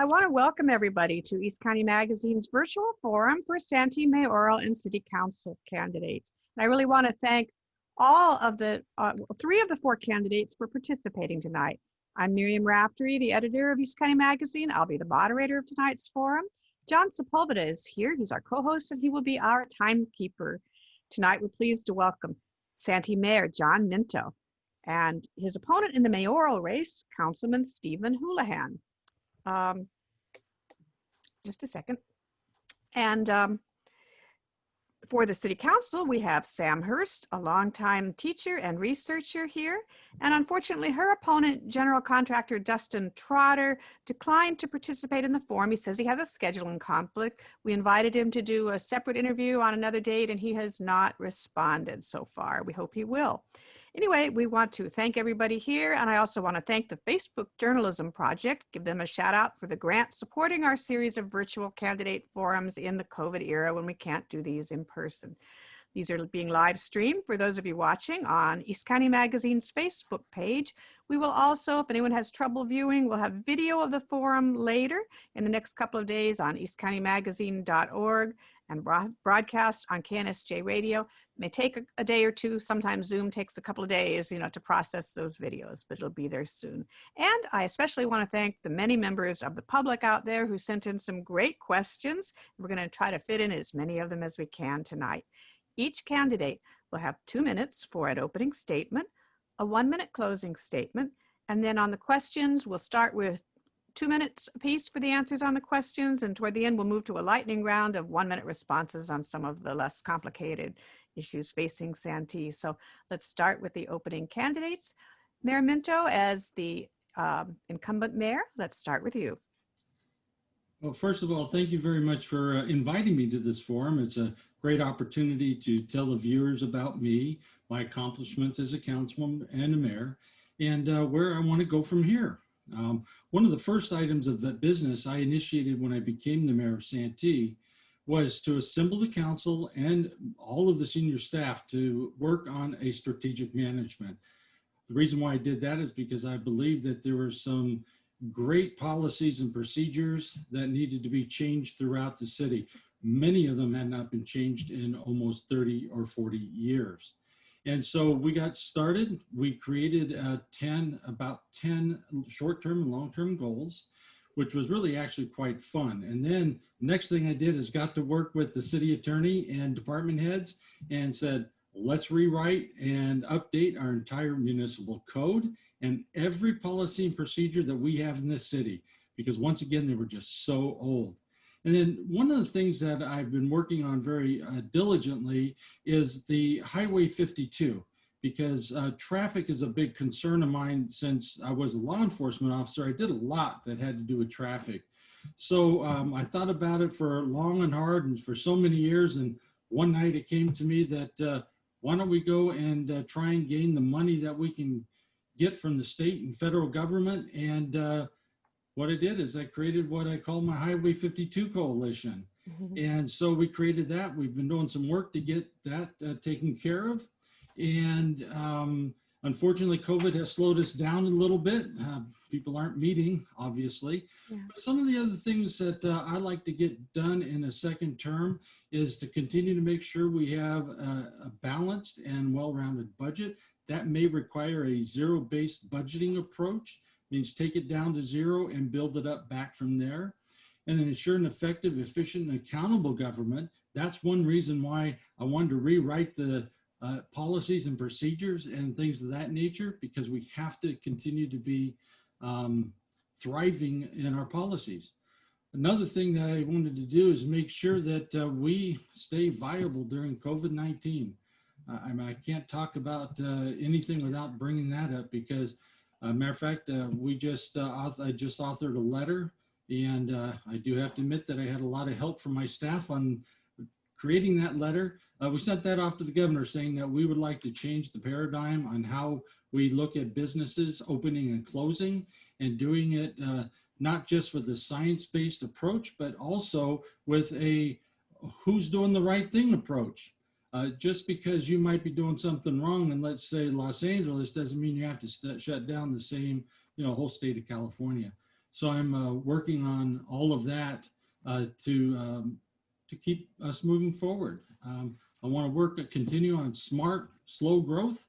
I want to welcome everybody to East County Magazine's virtual forum for Santee Mayoral and City Council candidates. And I really want to thank all of the, 3 of the 4 candidates for participating tonight. I'm Miriam Raftery, the editor of East County Magazine. I'll be the moderator of tonight's forum. John Sepulveda is here. He's our co-host and he will be our timekeeper. Tonight, we're pleased to welcome Santee Mayor John Minto and his opponent in the mayoral race, Councilman Stephen Houlahan. Just a second. And for the City Council, we have Sam Hurst, a longtime teacher and researcher here. And unfortunately, her opponent, General Contractor Dustin Trotter, declined to participate in the forum. He says he has a scheduling conflict. We invited him to do a separate interview on another date, and he has not responded so far. We hope he will. Anyway, we want to thank everybody here, and I also want to thank the Facebook Journalism Project, give them a shout out for the grant supporting our series of virtual candidate forums in the COVID era when we can't do these in person. These are being live streamed for those of you watching on East County Magazine's Facebook page. We will also, if anyone has trouble viewing, we'll have video of the forum later in the next couple of days on eastcountymagazine.org and broadcast on KNSJ Radio. It may take a day or two. Sometimes Zoom takes a couple of days, to process those videos, but it'll be there soon. And I especially want to thank the many members of the public out there who sent in some great questions. We're going to try to fit in as many of them as we can tonight. Each candidate will have 2 minutes for an opening statement, a 1-minute closing statement, and then on the questions, we'll start with 2 minutes apiece for the answers on the questions, and toward the end, we'll move to a lightning round of 1-minute responses on some of the less complicated issues facing Santee. So let's start with the opening candidates. Mayor Minto, as the incumbent mayor, let's start with you. Well, first of all, thank you very much for inviting me to this forum. It's a great opportunity to tell the viewers about me, my accomplishments as a councilman and a mayor, and where I want to go from here. One of the first items of the business I initiated when I became the mayor of Santee was to assemble the council and all of the senior staff to work on a strategic management. The reason why I did that is because I believe that there were some great policies and procedures that needed to be changed throughout the city. Many of them had not been changed in almost 30 or 40 years. And so we got started. We created about 10 short-term and long-term goals, which was really actually quite fun. And then next thing I did is got to work with the city attorney and department heads and said, let's rewrite and update our entire municipal code and every policy and procedure that we have in this city, because once again, they were just so old. And then one of the things that I've been working on very diligently is the Highway 52, because traffic is a big concern of mine. Since I was a law enforcement officer, I did a lot that had to do with traffic. So I thought about it for long and hard and for so many years. And one night it came to me that why don't we go and try and gain the money that we can get from the state and federal government. And what I did is I created what I call my Highway 52 Coalition. And so we created that. We've been doing some work to get that taken care of. And unfortunately, COVID has slowed us down a little bit. People aren't meeting, obviously. Yeah. But some of the other things that I like to get done in a second term is to continue to make sure we have a balanced and well-rounded budget. That may require a zero-based budgeting approach. Means take it down to zero and build it up back from there. And then ensure an effective, efficient, and accountable government. That's one reason why I wanted to rewrite the policies and procedures and things of that nature, because we have to continue to be thriving in our policies. Another thing that I wanted to do is make sure that we stay viable during COVID-19. I mean, I can't talk about anything without bringing that up, because matter of fact, I just authored a letter, and I do have to admit that I had a lot of help from my staff on creating that letter. We sent that off to the governor saying that we would like to change the paradigm on how we look at businesses opening and closing, and doing it not just with a science-based approach, but also with a who's doing the right thing approach. Just because you might be doing something wrong in, let's say, Los Angeles, doesn't mean you have to shut down the same, whole state of California. So I'm working on all of that to keep us moving forward. I want to continue on smart, slow growth.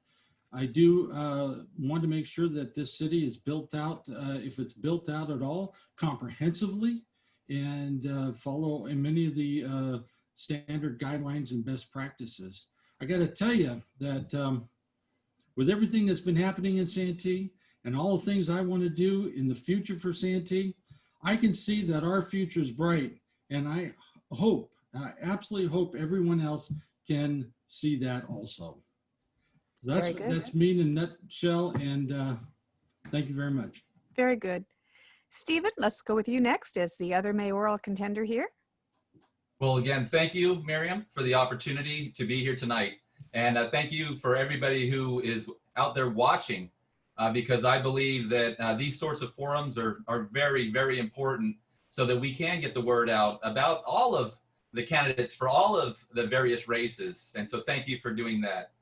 I do want to make sure that this city is built out, if it's built out at all, comprehensively, and follow in many of the standard guidelines and best practices. I got to tell you that with everything that's been happening in Santee and all the things I want to do in the future for Santee, I can see that our future is bright. And I absolutely hope everyone else can see that also. So that's me in a nutshell, and thank you very much. Very good. Stephen, let's go with you next as the other mayoral contender here. Well, again, thank you, Miriam, for the opportunity to be here tonight. And thank you for everybody who is out there watching, because I believe that these sorts of forums are very, very important so that we can get the word out about all of the candidates for all of the various races. And so thank you for doing that.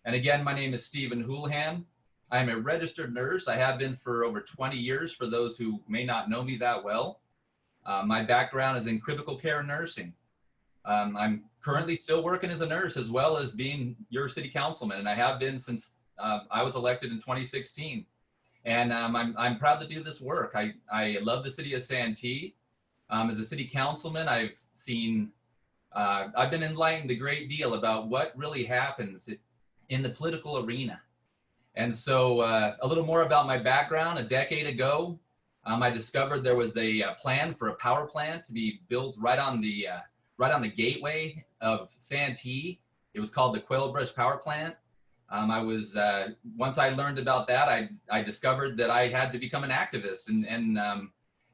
And again, my name is Stephen Houlahan. I'm a registered nurse. I have been for over 20 years for those who may not know me that well. My background is in critical care nursing. I'm currently still working as a nurse as well as being your city councilman, and I have been since I was elected in 2016. And I'm proud to do this work. I love the city of Santee. As a city councilman, I've been enlightened a great deal about what really happens in the political arena. And so a little more about my background. A decade ago, I discovered there was a plan for a power plant to be built right on the gateway of Santee. It was called the Quailbrush Power Plant. Once I learned about that, I discovered that I had to become an activist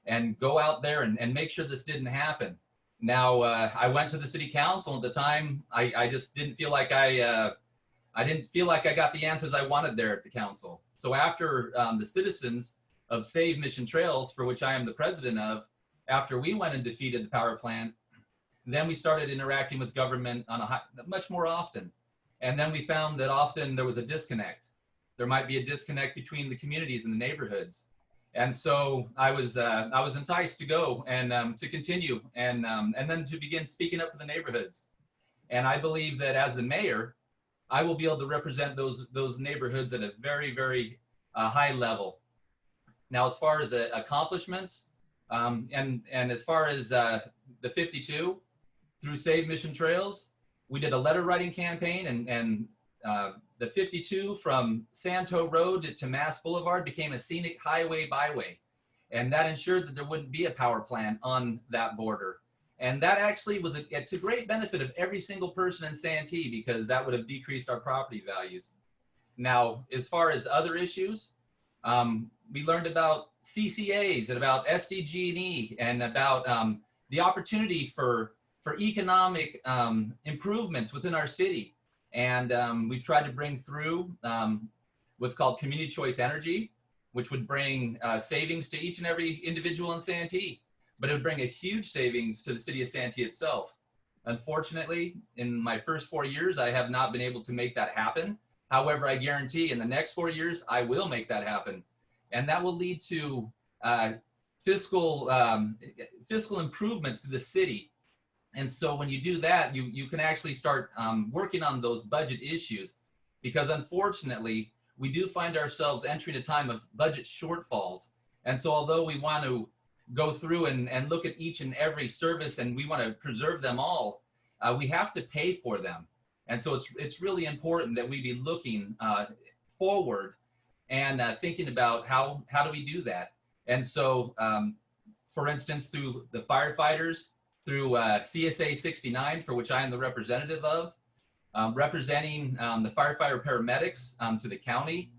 and go out there and make sure this didn't happen. Now, I went to the city council at the time. I just didn't feel like I got the answers I wanted there at the council. So after the citizens of Save Mission Trails, for which I am the president of, after we went and defeated the power plant, then we started interacting with government much more often. And then we found that often there was a disconnect. There might be a disconnect between the communities and the neighborhoods. And so I was enticed to go and to continue and then to begin speaking up for the neighborhoods. And I believe that as the mayor, I will be able to represent those neighborhoods at a very, very high level. Now, as far as accomplishments, and as far as the 52 through Save Mission Trails, we did a letter writing campaign, and the 52 from Santo Road to Mass Boulevard became a scenic highway byway, and that ensured that there wouldn't be a power plant on that border. And that actually was to great benefit of every single person in Santee, because that would have decreased our property values. Now, as far as other issues, we learned about CCAs and about SDG&E and about the opportunity for economic improvements within our city. And we've tried to bring through what's called community choice energy, which would bring savings to each and every individual in Santee. But it would bring a huge savings to the city of Santee itself. Unfortunately, in my first 4 years, I have not been able to make that happen. However, I guarantee in the next 4 years, I will make that happen. And that will lead to fiscal improvements to the city. And so when you do that, you can actually start working on those budget issues, because unfortunately, we do find ourselves entering a time of budget shortfalls. And so although we want to go through and look at each and every service and we want to preserve them all, we have to pay for them. And so it's really important that we be looking forward and thinking about how do we do that. And so, for instance, through the firefighters, through CSA 69, for which I am the representative of, representing the firefighter paramedics to the county,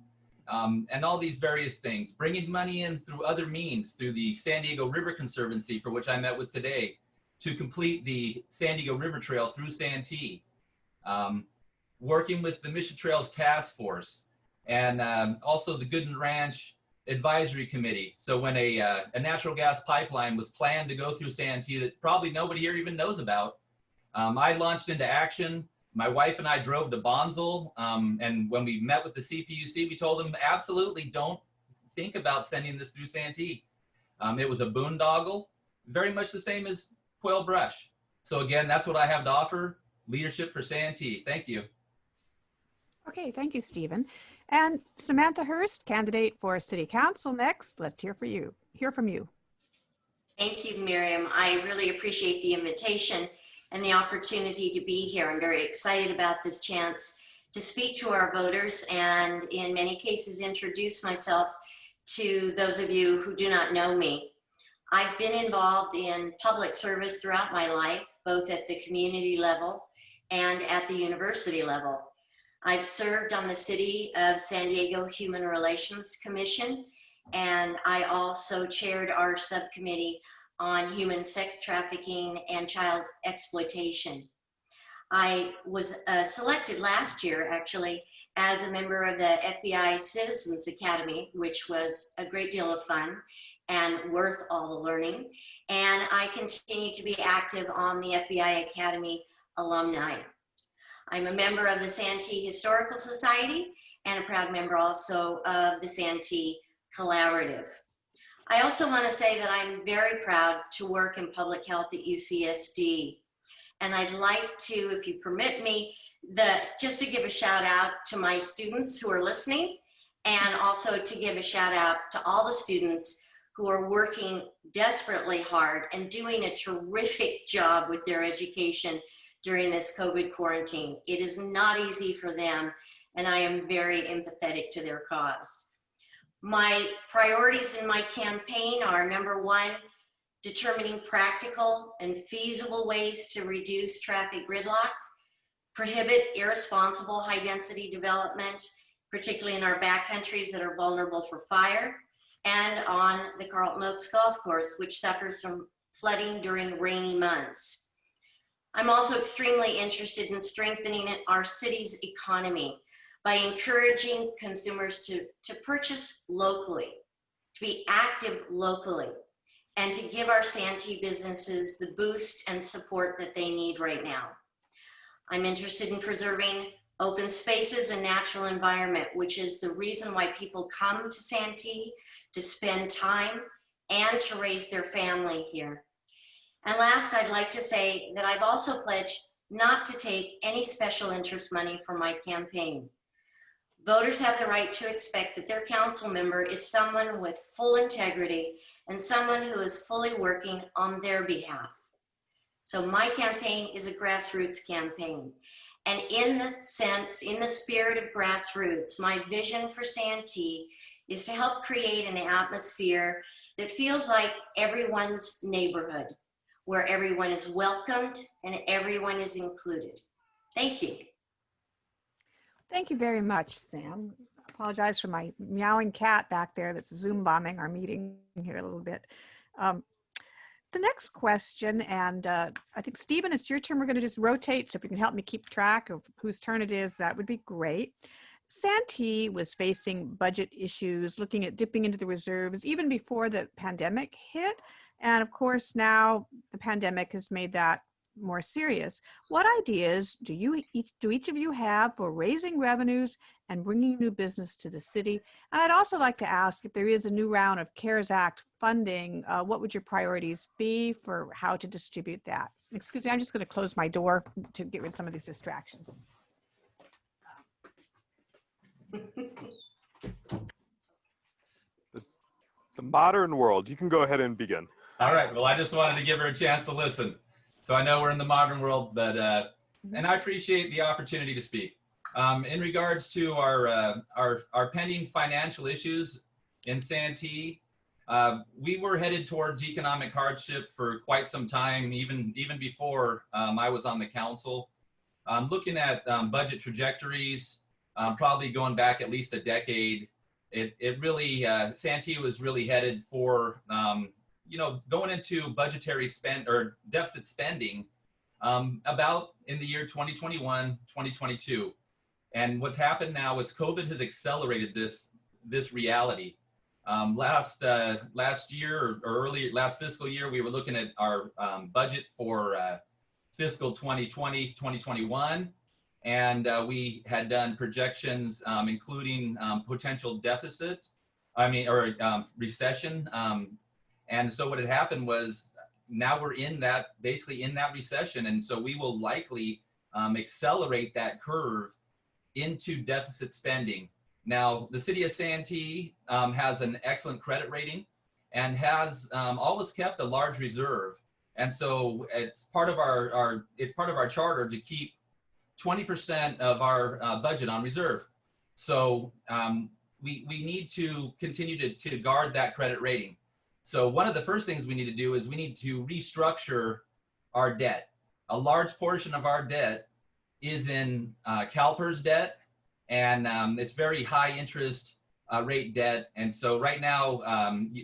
and all these various things, bringing money in through other means, through the San Diego River Conservancy, for which I met with today, to complete the San Diego River Trail through Santee, working with the Mission Trails Task Force, and also the Gooden Ranch Advisory Committee. So when a natural gas pipeline was planned to go through Santee that probably nobody here even knows about, I launched into action. My wife and I drove to Bonsall, and when we met with the CPUC, we told them absolutely don't think about sending this through Santee. It was a boondoggle, very much the same as Quail Brush. So again, that's what I have to offer, leadership for Santee. Thank you. Okay, thank you, Stephen. And Samantha Hurst, candidate for City Council next. Let's hear from you. Thank you, Miriam. I really appreciate the invitation and the opportunity to be here. I'm very excited about this chance to speak to our voters and in many cases introduce myself to those of you who do not know me. I've been involved in public service throughout my life, both at the community level and at the university level. I've served on the City of San Diego Human Relations Commission, and I also chaired our subcommittee on human sex trafficking and child exploitation. I was selected last year, actually, as a member of the FBI Citizens Academy, which was a great deal of fun and worth all the learning. And I continue to be active on the FBI Academy alumni. I'm a member of the Santee Historical Society and a proud member also of the Santee Collaborative. I also want to say that I'm very proud to work in public health at UCSD. And I'd like to, if you permit me, just to give a shout out to my students who are listening, and also to give a shout out to all the students who are working desperately hard and doing a terrific job with their education during this COVID quarantine. It is not easy for them, and I am very empathetic to their cause. My priorities in my campaign are, number one, determining practical and feasible ways to reduce traffic gridlock, prohibit irresponsible high-density development, particularly in our backcountries that are vulnerable for fire, and on the Carlton Oaks Golf Course, which suffers from flooding during rainy months. I'm also extremely interested in strengthening our city's economy by encouraging consumers to purchase locally, to be active locally, and to give our Santee businesses the boost and support that they need right now. I'm interested in preserving open spaces and natural environment, which is the reason why people come to Santee, to spend time and to raise their family here. And last, I'd like to say that I've also pledged not to take any special interest money for my campaign. Voters have the right to expect that their council member is someone with full integrity and someone who is fully working on their behalf. So my campaign is a grassroots campaign. And in the spirit of grassroots, my vision for Santee is to help create an atmosphere that feels like everyone's neighborhood, where everyone is welcomed and everyone is included. Thank you. Thank you very much, Sam. I apologize for my meowing cat back there that's Zoom bombing our meeting here a little bit. The next question, and I think, Stephen, it's your turn. We're going to just rotate, so if you can help me keep track of whose turn it is, that would be great. Santee was facing budget issues, looking at dipping into the reserves even before the pandemic hit. And of course, now the pandemic has made that more serious. What ideas do each of you have for raising revenues and bringing new business to the city? And I'd also like to ask, if there is a new round of CARES Act funding, what would your priorities be for how to distribute that? Excuse me, I'm just going to close my door to get rid of some of these distractions. The modern world. You can go ahead and begin. All right. Well, I just wanted to give her a chance to listen. So I know we're in the modern world, but and I appreciate the opportunity to speak. In regards to our pending financial issues in Santee, we were headed towards economic hardship for quite some time, even before I was on the council. Looking at budget trajectories, probably going back at least a decade, it really, Santee was really headed for, going into budgetary spend or deficit spending about in the year 2021, 2022. And what's happened now is COVID has accelerated this reality. Last year or early last fiscal year, we were looking at our budget for fiscal 2020, 2021. And we had done projections, including potential deficit, recession. And so what had happened was now we're in that, basically in that recession. And so we will likely accelerate that curve into deficit spending. Now, the city of Santee has an excellent credit rating and has always kept a large reserve. And so it's part of our charter to keep 20% of our budget on reserve. So we need to continue to guard that credit rating. So one of the first things we need to do is we need to restructure our debt. A large portion of our debt is in CalPERS debt, and it's very high interest rate debt. And so right now,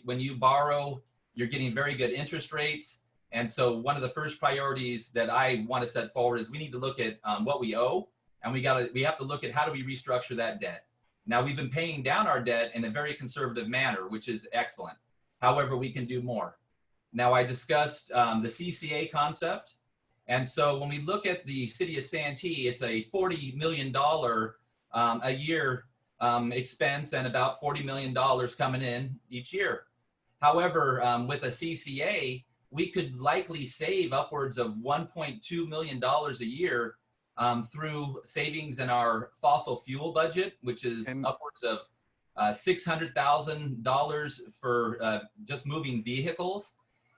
when you borrow, you're getting very good interest rates. And so one of the first priorities that I want to set forward is we need to look at what we owe, and we have to look at how do we restructure that debt. Now, we've been paying down our debt in a very conservative manner, which is excellent. However, we can do more. Now, I discussed the CCA concept. And so when we look at the city of Santee, it's a $40 million a year expense and about $40 million coming in each year. However, with a CCA, we could likely save upwards of $1.2 million a year through savings in our fossil fuel budget, which is upwards of $600,000 for just moving vehicles,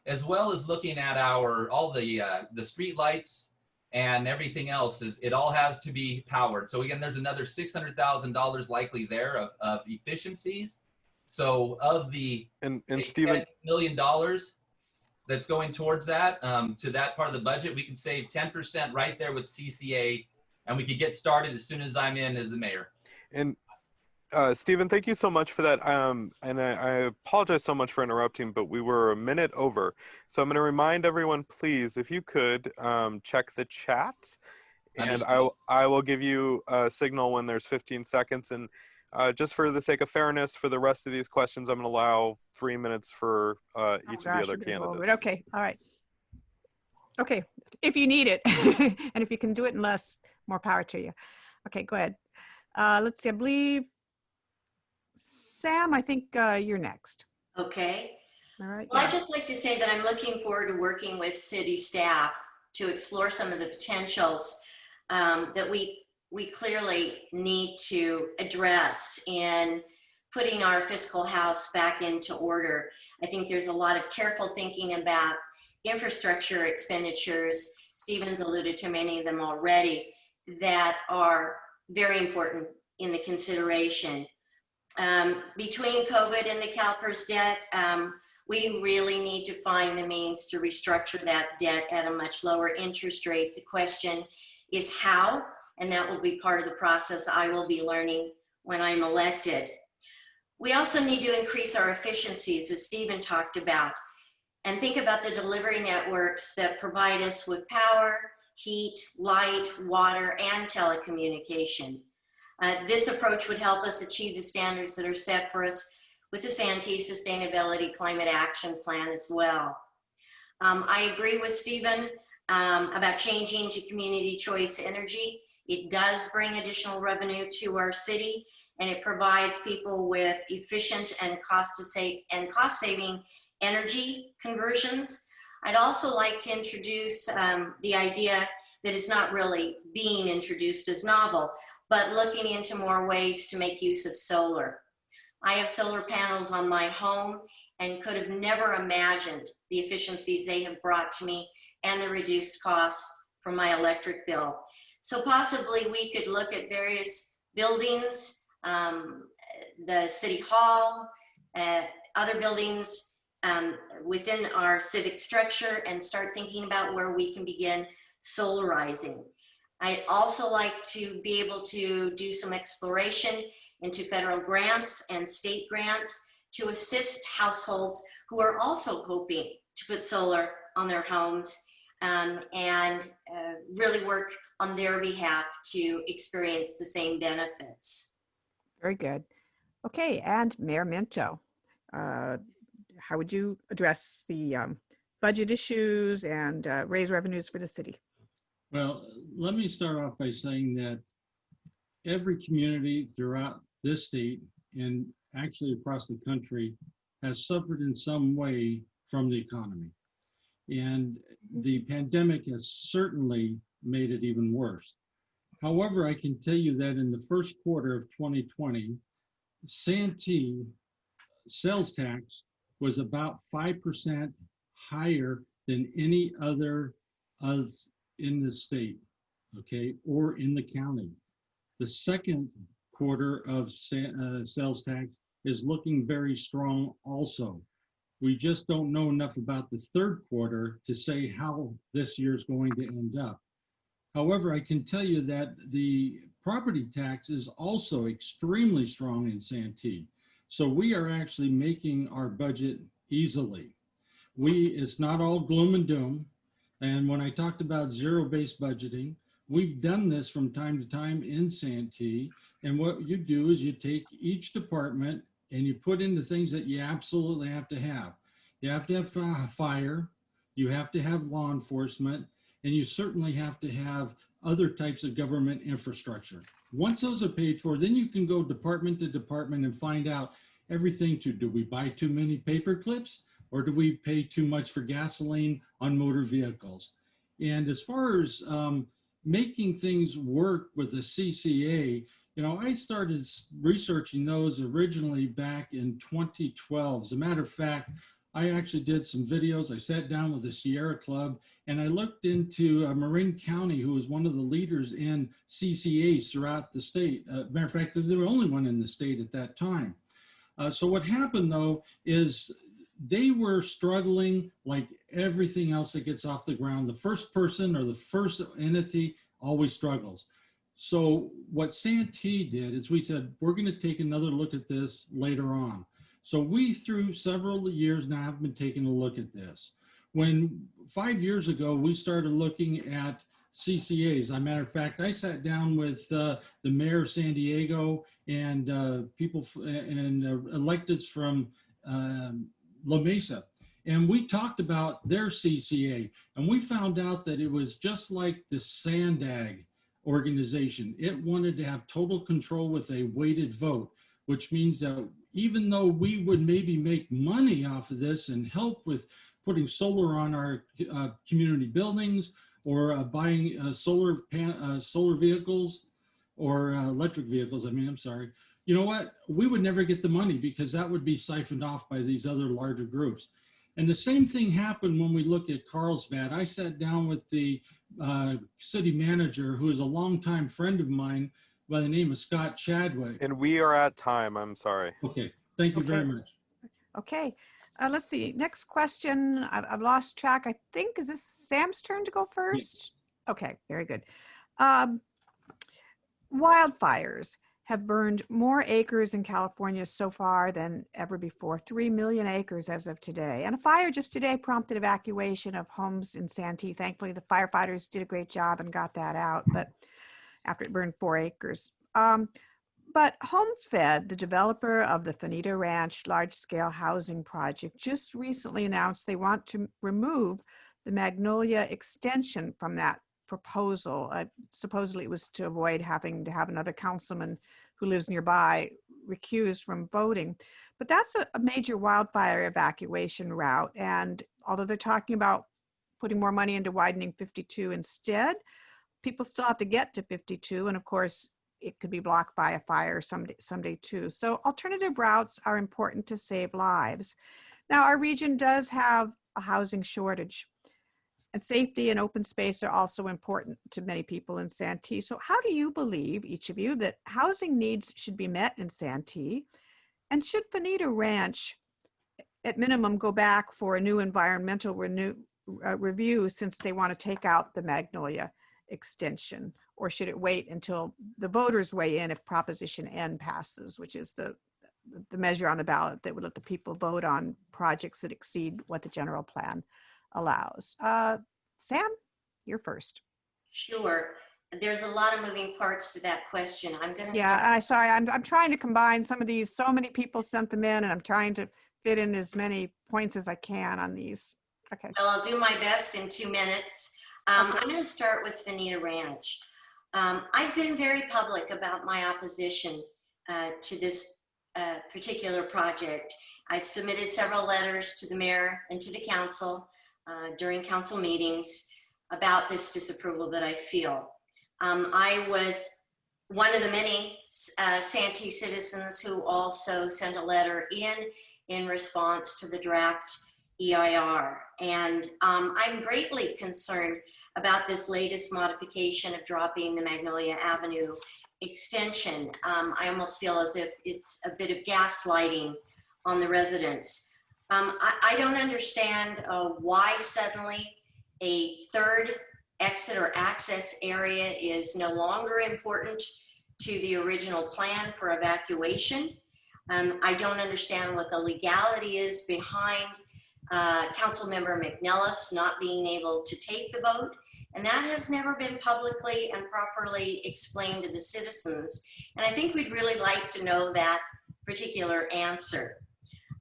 as well as looking at all the street lights and everything else. It all has to be powered. So again, there's another $600,000 likely there of efficiencies. So of the Stephen, $10 million that's going towards that, to that part of the budget, we can save 10% right there with CCA, and we could get started as soon as I'm in as the mayor. And Stephen, thank you so much for that. And I apologize so much for interrupting, but we were a minute over. So I'm going to remind everyone, please, if you could check the chat, and I will give you a signal when there's 15 seconds. And just for the sake of fairness, for the rest of these questions, I'm going to allow 3 minutes for each of the other candidates. Okay, all right. Okay, if you need it, and if you can do it in less, more power to you. Okay, go ahead. Let's see, I believe, Sam, I think you're next. Okay. All right. Well, I'd just like to say that I'm looking forward to working with city staff to explore some of the potentials that we clearly need to address in putting our fiscal house back into order. I think there's a lot of careful thinking about infrastructure expenditures. Stephen's alluded to many of them already that are very important in the consideration. Between COVID and the CalPERS debt, we really need to find the means to restructure that debt at a much lower interest rate. The question is how, and that will be part of the process I will be learning when I'm elected. We also need to increase our efficiencies, as Stephen talked about, and think about the delivery networks that provide us with power, heat, light, water, and telecommunication. This approach would help us achieve the standards that are set for us with the Santee Sustainability Climate Action Plan as well. I agree with Stephen about changing to community choice energy. It does bring additional revenue to our city, and it provides people with efficient and cost-saving energy conversions. I'd also like to introduce the idea that is not really being introduced as novel, but looking into more ways to make use of solar. I have solar panels on my home and could have never imagined the efficiencies they have brought to me and the reduced costs for my electric bill. So possibly we could look at various buildings, the city hall, other buildings within our civic structure, and start thinking about where we can begin solarizing. I'd also like to be able to do some exploration into federal grants and state grants to assist households who are also hoping to put solar on their homes and really work on their behalf to experience the same benefits. Very good. Okay, and Mayor Minto, how would you address the budget issues and raise revenues for the city? Well, let me start off by saying that every community throughout this state and actually across the country has suffered in some way from the economy. And the pandemic has certainly made it even worse. However, I can tell you that in the first quarter of 2020, Santee sales tax was about 5% higher than any other in the state, okay, or in the county. The second quarter of sales tax is looking very strong also. We just don't know enough about the third quarter to say how this year is going to end up. However, I can tell you that the property tax is also extremely strong in Santee. So we are actually making our budget easily. It's not all gloom and doom. And when I talked about zero-based budgeting, we've done this from time to time in Santee. And what you do is you take each department and you put in the things that you absolutely have to have. You have to have fire, you have to have law enforcement, and you certainly have to have other types of government infrastructure. Once those are paid for, then you can go department to department and find out everything to, do we buy too many paper clips, or do we pay too much for gasoline on motor vehicles? And as far as making things work with the CCA, you know, I started researching those originally back in 2012. As a matter of fact, I actually did some videos. I sat down with the Sierra Club and I looked into Marin County, who was one of the leaders in CCAs throughout the state. Matter of fact, they were the only one in the state at that time. So what happened though is they were struggling like everything else that gets off the ground. The first person or the first entity always struggles. So what Santee did is we said, we're going to take another look at this later on. So we, through several years now, have been taking a look at this. When 5 years ago, we started looking at CCAs. As a matter of fact, I sat down with the mayor of San Diego and people and electeds from La Mesa. And we talked about their CCA, and we found out that it was just like the Sandag organization. It wanted to have total control with a weighted vote, which means that even though we would maybe make money off of this and help with putting solar on our community buildings or buying solar vehicles or electric vehicles, I'm sorry, you know what? We would never get the money because that would be siphoned off by these other larger groups. And the same thing happened when we looked at Carlsbad. I sat down with the city manager, who is a longtime friend of mine by the name of Scott Chadwick. And we are at time, I'm sorry. Okay, thank you very much. Okay, let's see. Next question. I've lost track. I think, is this Sam's turn to go first? Yes. Okay, very good. Wildfires have burned more acres in California so far than ever before, 3 million acres as of today. And a fire just today prompted evacuation of homes in Santee. Thankfully, the firefighters did a great job and got that out, but after it burned 4 acres. But HomeFed, the developer of the Fanita Ranch large-scale housing project, just recently announced they want to remove the Magnolia extension from that proposal. Supposedly it was to avoid having to have another councilman who lives nearby recused from voting. But that's a major wildfire evacuation route. And although they're talking about putting more money into widening 52 instead, people still have to get to 52. And of course, it could be blocked by a fire someday too. So alternative routes are important to save lives. Now, our region does have a housing shortage, and safety and open space are also important to many people in Santee. So how do you believe, each of you, that housing needs should be met in Santee? And should Fanita Ranch, at minimum, go back for a new environmental review since they want to take out the Magnolia extension? Or should it wait until the voters weigh in if Proposition N passes, which is the measure on the ballot that would let the people vote on projects that exceed what the general plan allows? Sam, you're first. Sure. There's a lot of moving parts to that question. I'm going to Yeah, I'm trying to combine some of these. So many people sent them in, and I'm trying to fit in as many points as I can on these. Okay. Well, I'll do my best in 2 minutes. I'm going to start with Fanita Ranch. I've been very public about my opposition to this particular project. I've submitted several letters to the mayor and to the council during council meetings about this disapproval that I feel. I was one of the many Santee citizens who also sent a letter in response to the draft EIR. And I'm greatly concerned about this latest modification of dropping the Magnolia Avenue extension. I almost feel as if it's a bit of gaslighting on the residents. I don't understand why suddenly a third exit or access area is no longer important to the original plan for evacuation. I don't understand what the legality is behind Councilmember McNellis not being able to take the vote. And that has never been publicly and properly explained to the citizens. And I think we'd really like to know that particular answer.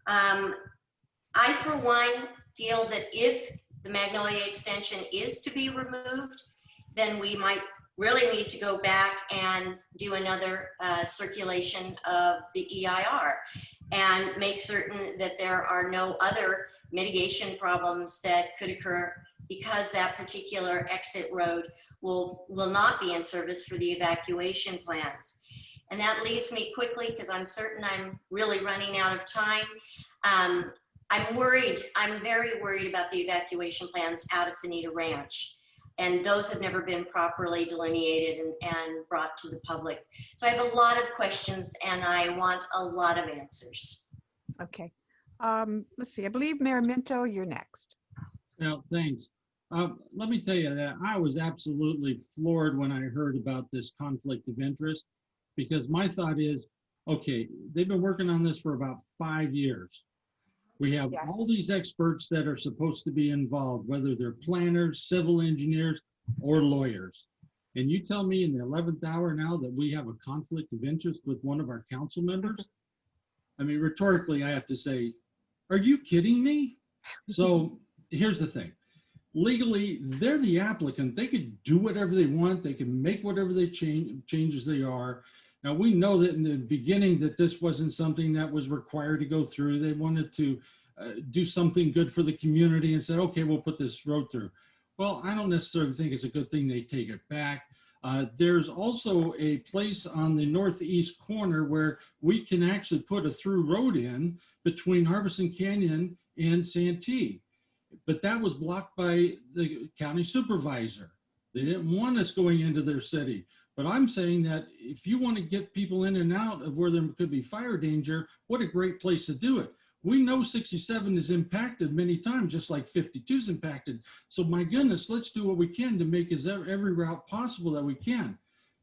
I, for one, feel that if the Magnolia extension is to be removed, then we might really need to go back and do another circulation of the EIR and make certain that there are no other mitigation problems that could occur because that particular exit road will not be in service for the evacuation plans. And that leads me quickly, because I'm certain I'm really running out of time. I'm worried, I'm very worried about the evacuation plans out of Fanita Ranch. And those have never been properly delineated and brought to the public. So I have a lot of questions and I want a lot of answers. Okay. Let's see. I believe Mayor Minto, you're next. Well, thanks. Let me tell you that I was absolutely floored when I heard about this conflict of interest, because my thought is, okay, they've been working on this for about 5 years. We have Yes. all these experts that are supposed to be involved, whether they're planners, civil engineers, or lawyers. And you tell me in the 11th hour now that we have a conflict of interest with one of our council members? I mean, rhetorically, I have to say, are you kidding me? So here's the thing. Legally, they're the applicant. They could do whatever they want. They can make whatever they changes they are. Now, we know that in the beginning that this wasn't something that was required to go through. They wanted to do something good for the community and said, okay, we'll put this road through. Well, I don't necessarily think it's a good thing they take it back. There's also a place on the northeast corner where we can actually put a through road in between Harbison Canyon and Santee. But that was blocked by the county supervisor. They didn't want us going into their city. But I'm saying that if you want to get people in and out of where there could be fire danger, what a great place to do it. We know 67 is impacted many times, just like 52 is impacted. So my goodness, let's do what we can to make every route possible that we can.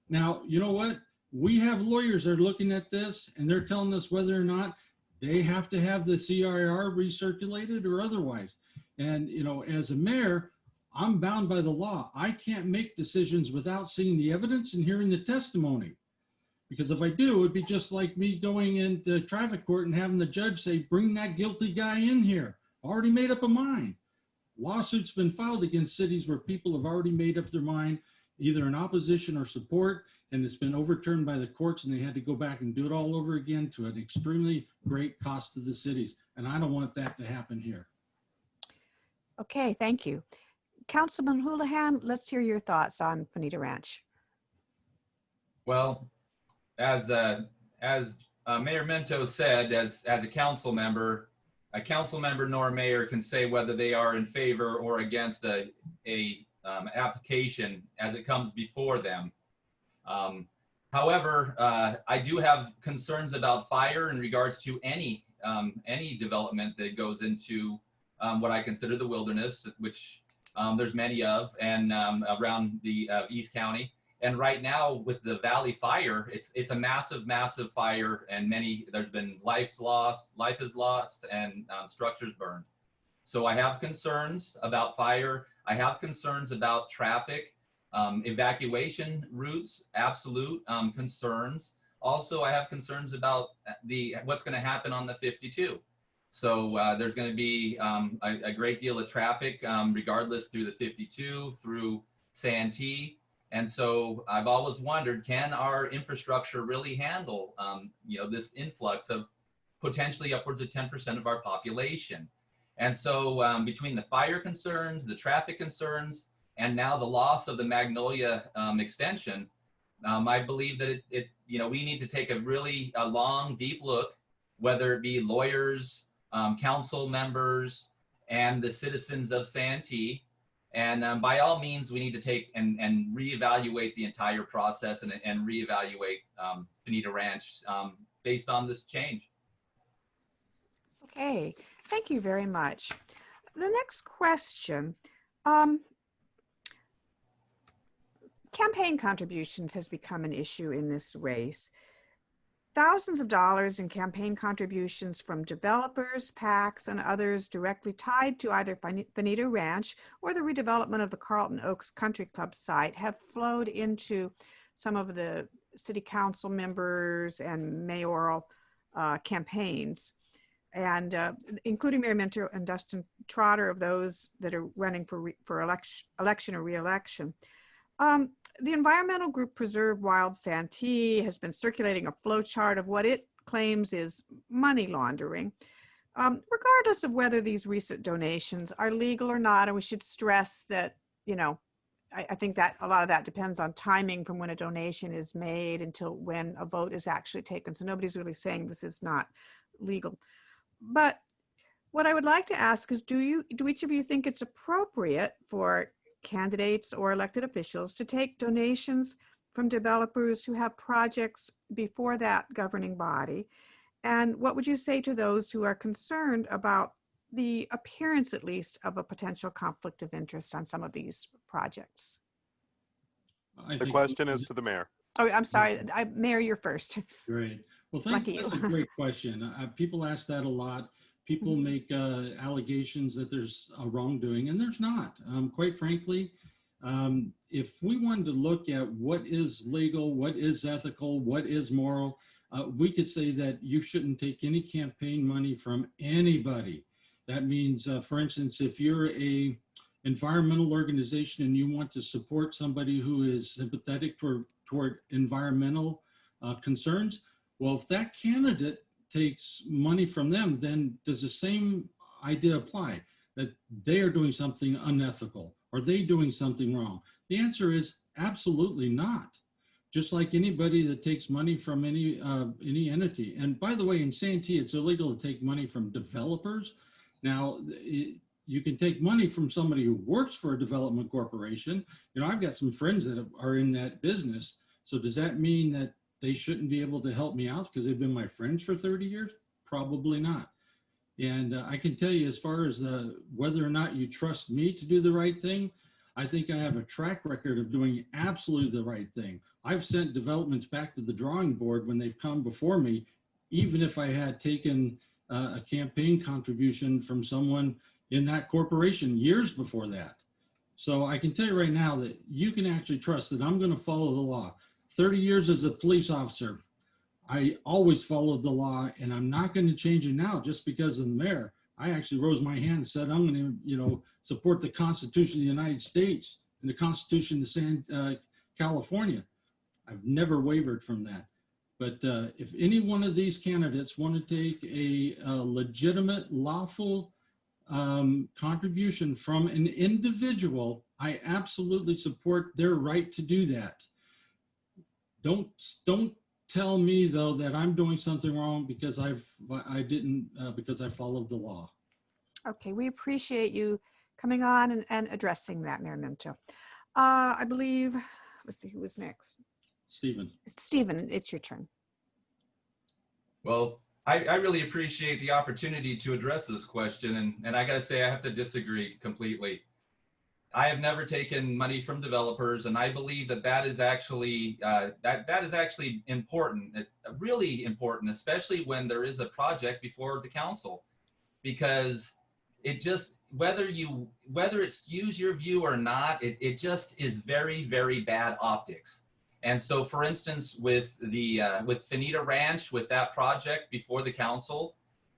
Now, you know what? We have lawyers that are looking at this and they're telling us whether or not they have to have the CIR recirculated or otherwise. And, you know, as a mayor, I'm bound by the law. I can't make decisions without seeing the evidence and hearing the testimony. Because if I do, it'd be just like me going into traffic court and having the judge say, bring that guilty guy in here. Already made up a mind. Lawsuits been filed against cities where people have already made up their mind, either in opposition or support, and it's been overturned by the courts and they had to go back and do it all over again to an extremely great cost to the cities. And I don't want that to happen here. Okay, thank you. Councilman Houlahan, let's hear your thoughts on Fanita Ranch. Well, as Mayor Minto said, as a council member nor a mayor can say whether they are in favor or against a application as it comes before them. However, I do have concerns about fire in regards to any development that goes into what I consider the wilderness, which there's many of, and around the East County. And right now with the Valley fire, it's a massive, massive fire, and there's been life is lost, and structures burned. So I have concerns about fire. I have concerns about traffic, evacuation routes, absolute concerns. Also, I have concerns about what's going to happen on the 52. So there's going to be a great deal of traffic, regardless, through the 52, through Santee. And so I've always wondered, can our infrastructure really handle, this influx of potentially upwards of 10% of our population? And so between the fire concerns, the traffic concerns, and now the loss of the Magnolia extension, I believe that we need to take a really long, deep look, whether it be lawyers, council members, and the citizens of Santee. And by all means, we need to take and reevaluate the entire process and reevaluate Bonita Ranch based on this change. Okay, thank you very much. The next question, campaign contributions has become an issue in this race. Thousands of dollars in campaign contributions from developers, PACs, and others directly tied to either Bonita Ranch or the redevelopment of the Carlton Oaks Country Club site have flowed into some of the city council members and mayoral campaigns, and including Miriam Minto and Dustin Trotter, of those that are running for election or re-election. The environmental group Preserve Wild Santee has been circulating a flow chart of what it claims is money laundering. Regardless of whether these recent donations are legal or not, and we should stress that, I think that a lot of that depends on timing from when a donation is made until when a vote is actually taken. So nobody's really saying this is not legal. But what I would like to ask is, do each of you think it's appropriate for candidates or elected officials to take donations from developers who have projects before that governing body? And what would you say to those who are concerned about the appearance, at least, of a potential conflict of interest on some of these projects? The question is to the mayor. Oh, I'm sorry. Mayor, you're first. Great. Well, thanks. That's a great question. People ask that a lot. People make allegations that there's a wrongdoing, and there's not. Quite frankly, if we wanted to look at what is legal, what is ethical, what is moral, we could say that you shouldn't take any campaign money from anybody. That means, for instance, if you're a environmental organization and you want to support somebody who is sympathetic toward environmental concerns, well, if that candidate takes money from them, then does the same idea apply, that they are doing something unethical? Are they doing something wrong? The answer is absolutely not. Just like anybody that takes money from any entity. And by the way, in Santee, it's illegal to take money from developers. Now, you can take money from somebody who works for a development corporation. I've got some friends that are in that business. So does that mean that they shouldn't be able to help me out because they've been my friends for 30 years? Probably not. And I can tell you, as far as whether or not you trust me to do the right thing, I think I have a track record of doing absolutely the right thing. I've sent developments back to the drawing board when they've come before me, even if I had taken a campaign contribution from someone in that corporation years before that. So I can tell you right now that you can actually trust that I'm going to follow the law. 30 years as a police officer, I always followed the law, and I'm not going to change it now just because of the mayor. I actually rose my hand and said, I'm going to, support the Constitution of the United States and the Constitution of California. I've never wavered from that. But if any one of these candidates want to take a legitimate, lawful contribution from an individual, I absolutely support their right to do that. Don't tell me though that I'm doing something wrong because I followed the law. Okay, we appreciate you coming on and addressing that, Mayor Minto. I believe, let's see who was next. Stephen. Stephen, it's your turn. Well, I really appreciate the opportunity to address this question, and I gotta say I have to disagree completely. I have never taken money from developers, and I believe that is actually that is actually important. It's really important, especially when there is a project before the council, because it just whether it skews your view or not, it just is very, very bad optics. And so, for instance, with Bonita Ranch, with that project before the council,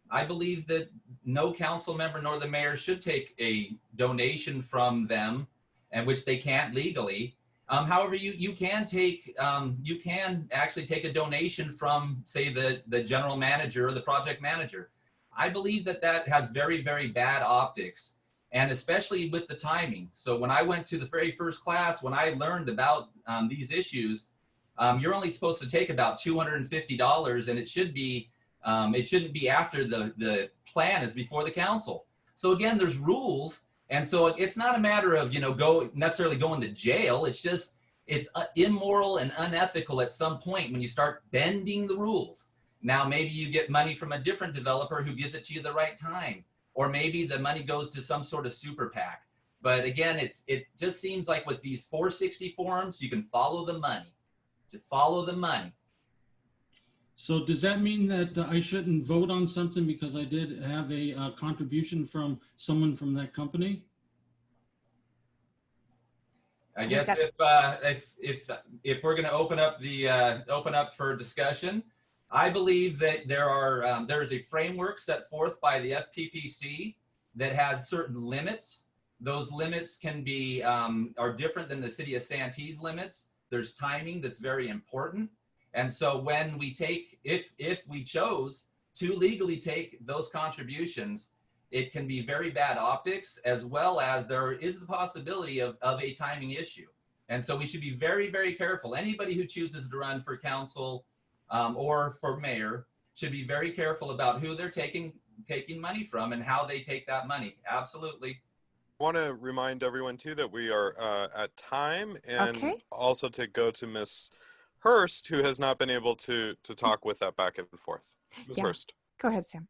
I believe that no council member nor the mayor should take a donation from them, and which they can't legally, However, you can actually take a donation from, say, the general manager or the project manager. I believe that has very, very bad optics, and especially with the timing. So when I went to the very first class, when I learned about these issues, you're only supposed to take about $250, and it shouldn't be after the plan is before the council. So again, there's rules. And so it's not a matter of, necessarily going to jail. It's just, it's immoral and unethical at some point when you start bending the rules. Now, maybe you get money from a different developer who gives it to you the right time, or maybe the money goes to some sort of super PAC. But again, it just seems like with these 460 forums, you can follow the money. Just follow the money. So does that mean that I shouldn't vote on something because I did have a contribution from someone from that company? I guess if we're going to open up for discussion, I believe that there is a framework set forth by the FPPC that has certain limits. Those limits can be are different than the city of Santee's limits. There's timing that's very important. And so when we take, if we chose to legally take those contributions, it can be very bad optics, as well as there is the possibility of a timing issue. And so we should be very, very careful. Anybody who chooses to run for council or for mayor should be very careful about who they're taking money from and how they take that money. Absolutely. I want to remind everyone too that we are at time, and Okay. also to go to Miss Hurst, who has not been able to talk with that back and forth. Ms. Yeah. Hurst. Go ahead, Sam.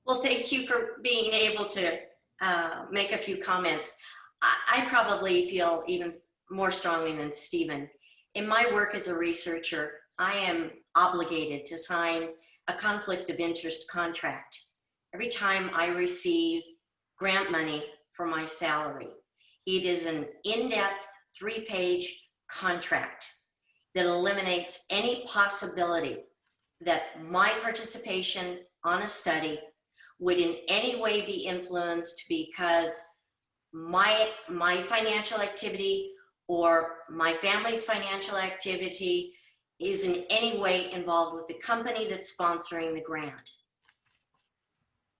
Well, thank you for being able to make a few comments. I probably feel even more strongly than Stephen. In my work as a researcher, I am obligated to sign a conflict of interest contract every time I receive grant money for my salary. It is an in-depth 3-page contract that eliminates any possibility that my participation on a study would in any way be influenced because my financial activity or my family's financial activity is in any way involved with the company that's sponsoring the grant.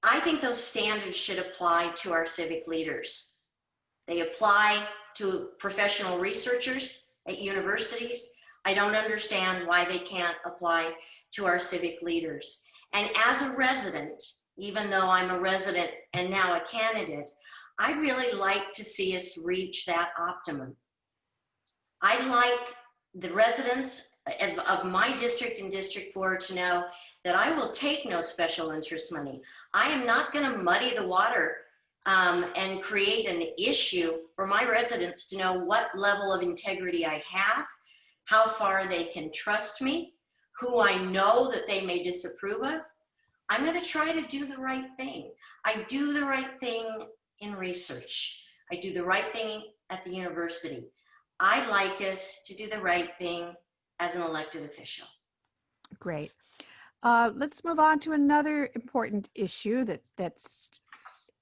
I think those standards should apply to our civic leaders. They apply to professional researchers at universities. I don't understand why they can't apply to our civic leaders. And as a resident, even though I'm a resident and now a candidate, I really like to see us reach that optimum. I'd like the residents of my district and District 4 to know that I will take no special interest money. I am not going to muddy the water and create an issue for my residents to know what level of integrity I have, how far they can trust me, who I know that they may disapprove of. I'm going to try to do the right thing. I do the right thing in research. I do the right thing at the university. I like us to do the right thing as an elected official. Great. Let's move on to another important issue that's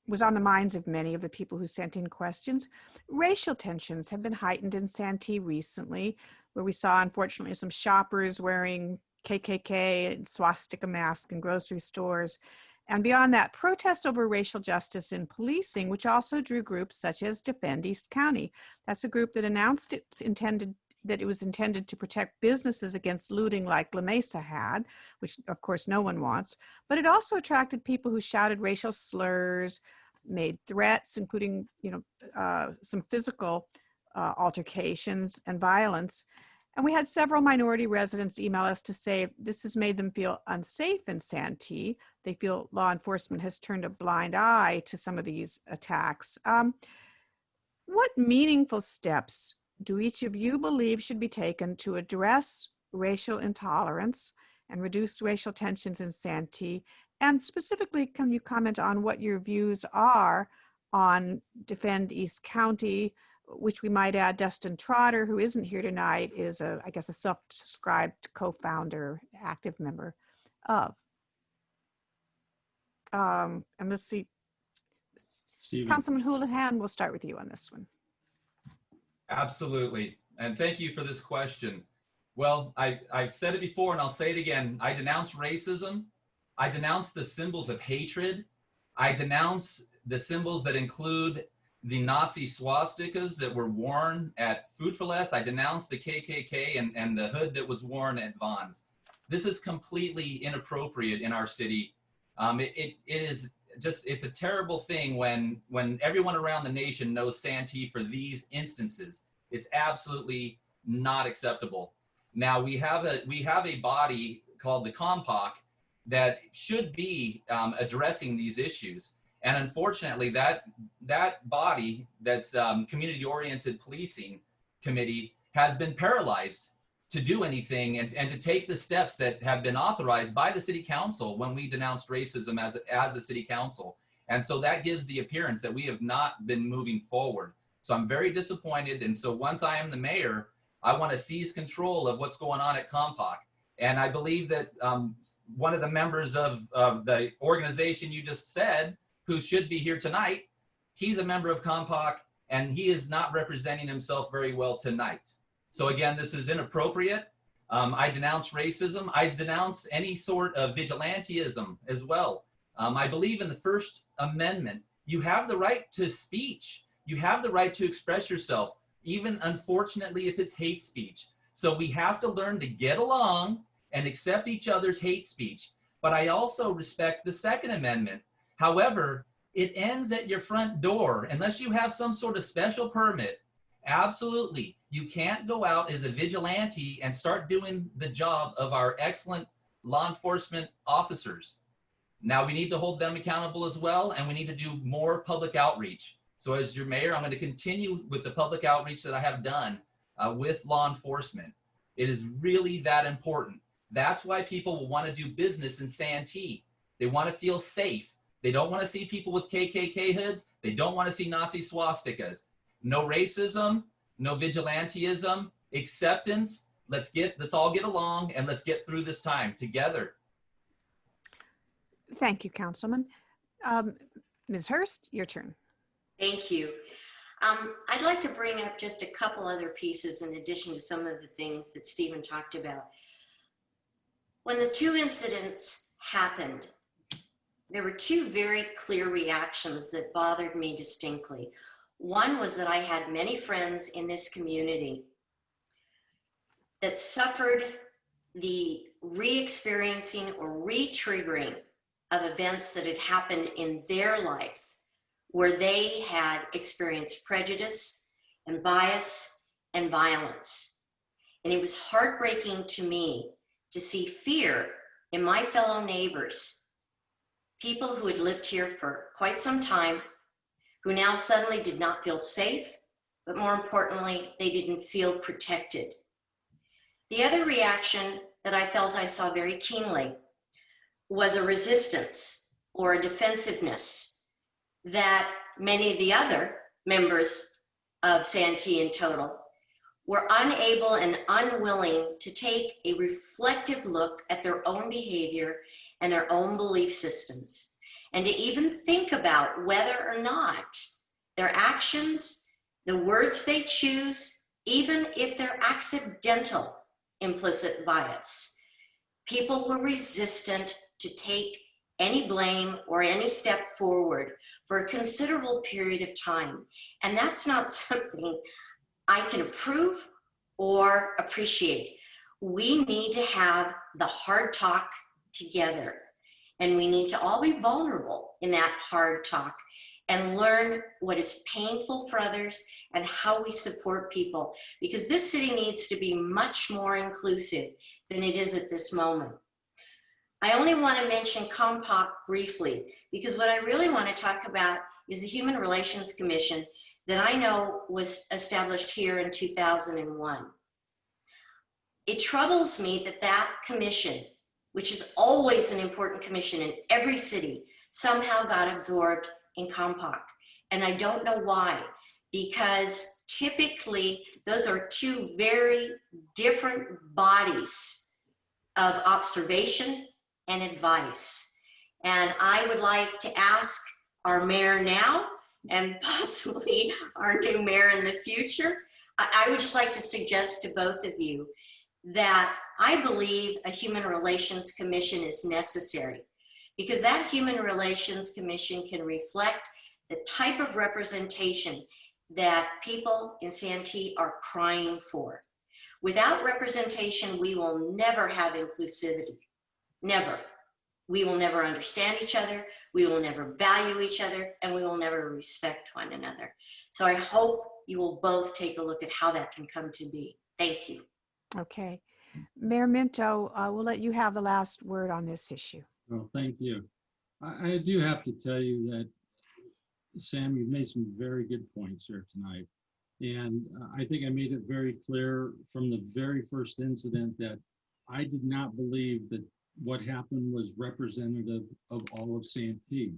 was on the minds of many of the people who sent in questions. Racial tensions have been heightened in Santee recently, where we saw, unfortunately, some shoppers wearing KKK and swastika masks in grocery stores. And beyond that, protests over racial justice in policing, which also drew groups such as Defend East County. That's a group that announced it was intended to protect businesses against looting like La Mesa had, which of course no one wants. But it also attracted people who shouted racial slurs, made threats, including some physical altercations and violence. And we had several minority residents email us to say this has made them feel unsafe in Santee. They feel law enforcement has turned a blind eye to some of these attacks. What meaningful steps do each of you believe should be taken to address racial intolerance and reduce racial tensions in Santee? And specifically, can you comment on what your views are on Defend East County, which we might add Dustin Trotter, who isn't here tonight, is I guess a self-described co-founder, active member of. And let's see, Stephen. Councilman Houlahan, we'll start with you on this one. Absolutely. And thank you for this question. Well, I've said it before and I'll say it again. I denounce racism. I denounce the symbols of hatred. I denounce the symbols that include the Nazi swastikas that were worn at Food for Less. I denounce the KKK and the hood that was worn at Vaughn's. This is completely inappropriate in our city. It is just, it's a terrible thing when everyone around the nation knows Santee for these instances. It's absolutely not acceptable. Now we have a body called the Compoc that should be addressing these issues. And unfortunately, that body, that's community-oriented policing committee, has been paralyzed to do anything and to take the steps that have been authorized by the city council when we denounced racism as a city council. And so that gives the appearance that we have not been moving forward. So I'm very disappointed. And so once I am the mayor, I want to seize control of what's going on at Compoc. And I believe that one of the members of the organization you just said, who should be here tonight, he's a member of Compoc, and he is not representing himself very well tonight. So again, this is inappropriate. I denounce racism. I denounce any sort of vigilantism as well. I believe in the First Amendment. You have the right to speech. You have the right to express yourself, even unfortunately if it's hate speech. So we have to learn to get along and accept each other's hate speech. But I also respect the Second Amendment. However, it ends at your front door unless you have some sort of special permit. Absolutely. You can't go out as a vigilante and start doing the job of our excellent law enforcement officers. Now we need to hold them accountable as well, and we need to do more public outreach. So as your mayor, I'm going to continue with the public outreach that I have done with law enforcement. It is really that important. That's why people will want to do business in Santee. They want to feel safe. They don't want to see people with KKK hoods. They don't want to see Nazi swastikas. No racism, no vigilantism, acceptance. Let's all get along and let's get through this time together. Thank you, Councilman. Ms. Hurst, your turn. Thank you. I'd like to bring up just a couple other pieces in addition to some of the things that Stephen talked about. When the two incidents happened, there were two very clear reactions that bothered me distinctly. One was that I had many friends in this community that suffered the re-experiencing or re-triggering of events that had happened in their life where they had experienced prejudice and bias and violence. And it was heartbreaking to me to see fear in my fellow neighbors, people who had lived here for quite some time, who now suddenly did not feel safe, but more importantly, they didn't feel protected. The other reaction that I felt I saw very keenly was a resistance or a defensiveness that many of the other members of Santee in total were unable and unwilling to take a reflective look at their own behavior and their own belief systems, and to even think about whether or not their actions, the words they choose, even if they're accidental implicit bias. People were resistant to take any blame or any step forward for a considerable period of time. And that's not something I can approve or appreciate. We need to have the hard talk together, and we need to all be vulnerable in that hard talk and learn what is painful for others and how we support people, because this city needs to be much more inclusive than it is at this moment. I only want to mention Compoc briefly, because what I really want to talk about is the Human Relations Commission that I know was established here in 2001. It troubles me that that commission, which is always an important commission in every city, somehow got absorbed in Compoc. And I don't know why, because typically those are two very different bodies of observation and advice. And I would like to ask our mayor now, and possibly our new mayor in the future, I would just like to suggest to both of you that I believe a Human Relations Commission is necessary, because that Human Relations Commission can reflect the type of representation that people in Santee are crying for. Without representation, we will never have inclusivity. Never. We will never understand each other, we will never value each other, and we will never respect one another. So I hope you will both take a look at how that can come to be. Thank you. Okay. Mayor Minto, we'll let you have the last word on this issue. Well, thank you. I do have to tell you that, Sam, you've made some very good points here tonight. And I think I made it very clear from the very first incident that I did not believe that what happened was representative of all of Santee.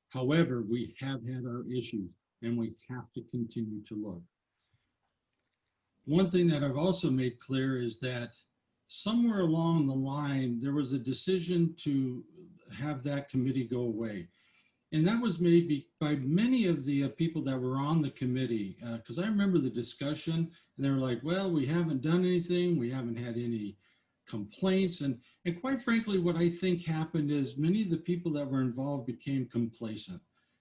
However, we have had our issues and we have to continue to look. One thing that I've also made clear is that somewhere along the line, there was a decision to have that committee go away. And that was made by many of the people that were on the committee, because I remember the discussion and they were like, well, we haven't done anything. We haven't had any complaints. And quite frankly, what I think happened is many of the people that were involved became complacent.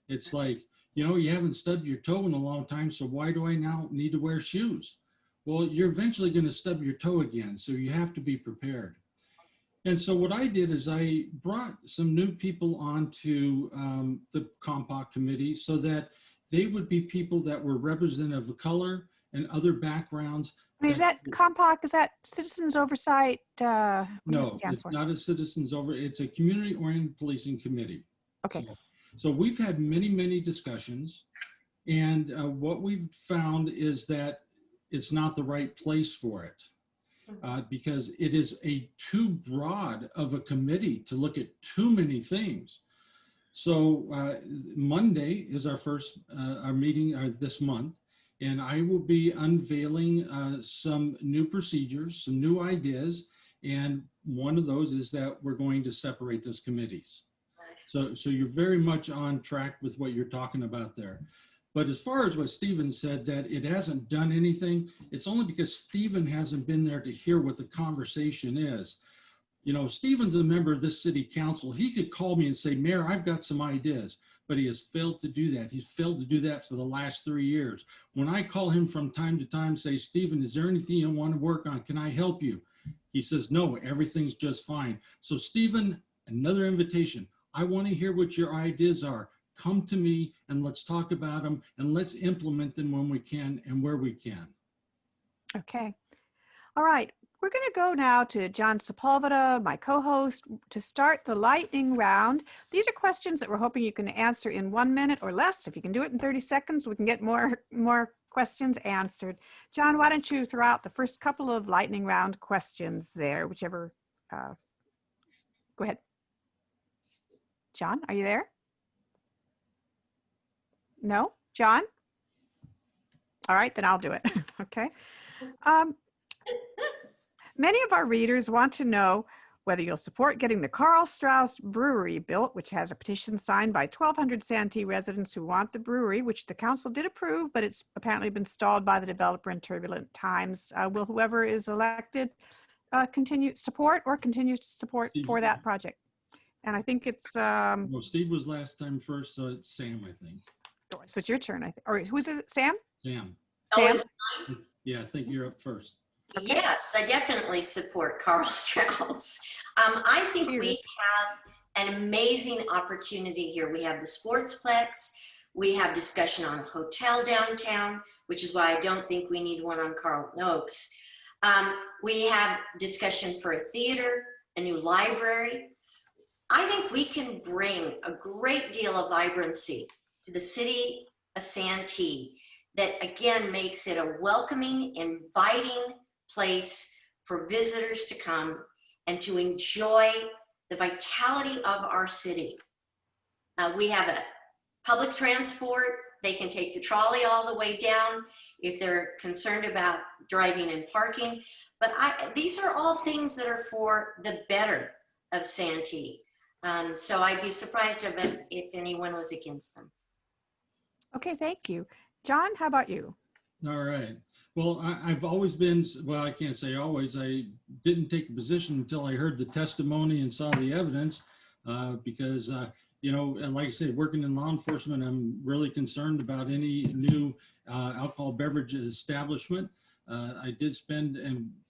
It's like, you know, you haven't stubbed your toe in a long time, so why do I now need to wear shoes? Well, you're eventually going to stub your toe again, so you have to be prepared. And so what I did is I brought some new people onto the Compact Committee so that they would be people that were representative of color and other backgrounds. I mean, is that Compact, is that Citizens Oversight? What does it No, stand it's for? not a citizens over, it's a community-oriented policing committee. Okay. So we've had many, many discussions. And what we've found is that it's not the right place for it. Because it is too broad of a committee to look at too many things. So Monday is our first our meeting this month, and I will be unveiling some new procedures, some new ideas, and one of those is that we're going to separate those committees. Nice. So you're very much on track with what you're talking about there. But as far as what Stephen said, that it hasn't done anything, it's only because Stephen hasn't been there to hear what the conversation is. You know, Stephen's a member of this city council. He could call me and say, Mayor, I've got some ideas, but he has failed to do that. He's failed to do that for the last 3 years. When I call him from time to time, say, Stephen, is there anything you want to work on? Can I help you? He says, no, everything's just fine. So Stephen, another invitation. I want to hear what your ideas are. Come to me and let's talk about them and let's implement them when we can and where we can. Okay. All right. We're going to go now to John Sepulveda, my co-host, to start the lightning round. These are questions that we're hoping you can answer in 1 minute or less. If you can do it in 30 seconds, we can get more questions answered. John, why don't you throw out the first couple of lightning round questions there, whichever. Go ahead. John, are you there? No? John? All right, then I'll do it. Okay. Many of our readers want to know whether you'll support getting the Carl Strauss Brewery built, which has a petition signed by 1,200 Santee residents who want the brewery, which the council did approve, but it's apparently been stalled by the developer in turbulent times. Will whoever is elected continue to support for that project? And I think it's... well, Steve was last time first, so it's Sam, I think. So it's your turn, I think. Or who's it? Sam? Sam. Sam? Yeah, I think you're up first. Okay. Yes, I definitely support Carl Strauss. I think we have an amazing opportunity here. We have the Sportsplex. We have discussion on a hotel downtown, which is why I don't think we need one on Carlton Oaks. We have discussion for a theater, a new library. I think we can bring a great deal of vibrancy to the city of Santee that again makes it a welcoming, inviting place for visitors to come and to enjoy the vitality of our city. We have a public transport. They can take the trolley all the way down if they're concerned about driving and parking. But these are all things that are for the better of Santee. So I'd be surprised if anyone was against them. Okay, thank you. John, how about you? All right. Well, I've always been, well, I can't say always. I didn't take a position until I heard the testimony and saw the evidence because, you know, and like I said, working in law enforcement, I'm really concerned about any new alcohol beverage establishment. I did spend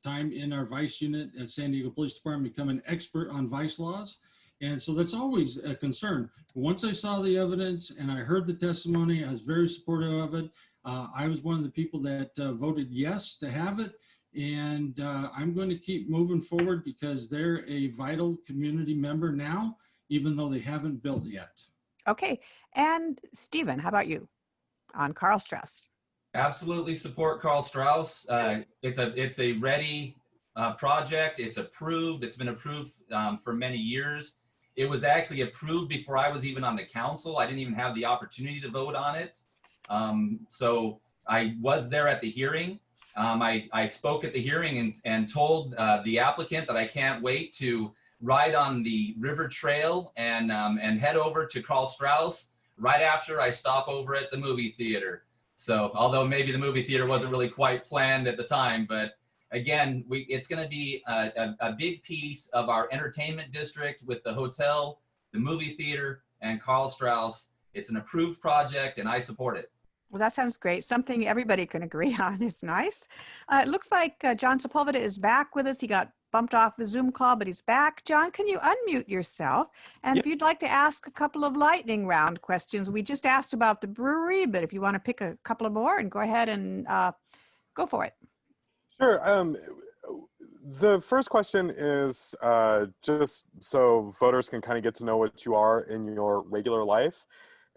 time in our vice unit at San Diego Police Department, become an expert on vice laws. And so that's always a concern. Once I saw the evidence and I heard the testimony, I was very supportive of it. I was one of the people that voted yes to have it. And I'm going to keep moving forward because they're a vital community member now, even though they haven't built yet. Okay. And Stephen, how about you on Carl Strauss? Absolutely support Carl Strauss. It's a ready project. It's approved. It's been approved for many years. It was actually approved before I was even on the council. I didn't even have the opportunity to vote on it. So I was there at the hearing. I spoke at the hearing and told the applicant that I can't wait to ride on the river trail and head over to Carl Strauss right after I stop over at the movie theater. So although maybe the movie theater wasn't really quite planned at the time, but again, it's going to be a big piece of our entertainment district with the hotel, the movie theater, and Carl Strauss. It's an approved project and I support it. Well, that sounds great. Something everybody can agree on. It's nice. It looks like John Sepulveda is back with us. He got bumped off the Zoom call, but he's back. John, can you unmute yourself? And if you'd like to ask a couple of lightning round questions, we just asked about the brewery, but if you want to pick a couple of more and go ahead and go for it. Sure. The first question is just so voters can kind of get to know what you are in your regular life.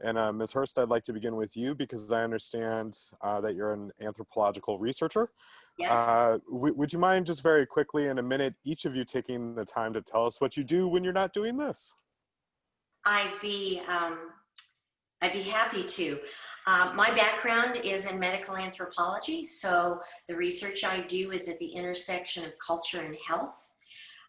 And Ms. Hurst, I'd like to begin with you because I understand that you're an anthropological researcher. Yes. Would you mind just very quickly in a minute, each of you taking the time to tell us what you do when you're not doing this? I'd be happy to. My background is in medical anthropology, so the research I do is at the intersection of culture and health.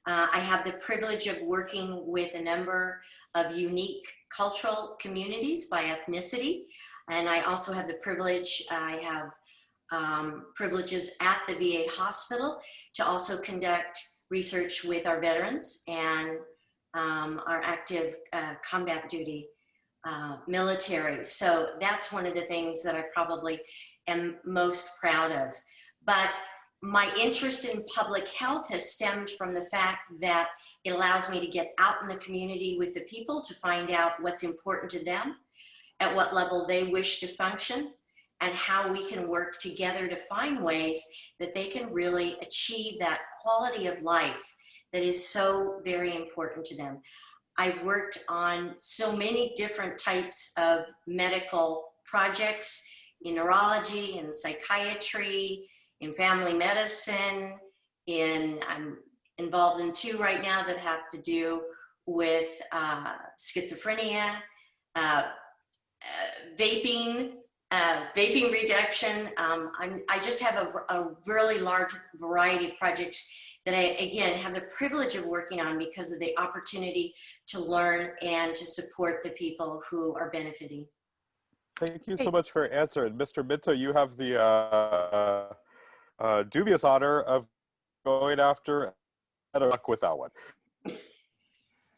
I have the privilege of working with a number of unique cultural communities by ethnicity, and I also have the privilege, I have privileges at the VA hospital to also conduct research with our veterans and our active combat duty military. So that's one of the things that I probably am most proud of. But my interest in public health has stemmed from the fact that it allows me to get out in the community with the people to find out what's important to them, at what level they wish to function, and how we can work together to find ways that they can really achieve that quality of life that is so very important to them. I've worked on so many different types of medical projects in neurology, in psychiatry, in family medicine, I'm involved in 2 right now that have to do with schizophrenia, vaping reduction. I just have a really large variety of projects that I, again, have the privilege of working on because of the opportunity to learn and to support the people who are benefiting. Thank you so much for your answer. And Mr. Minto, you have the dubious honor of going after better luck with that one.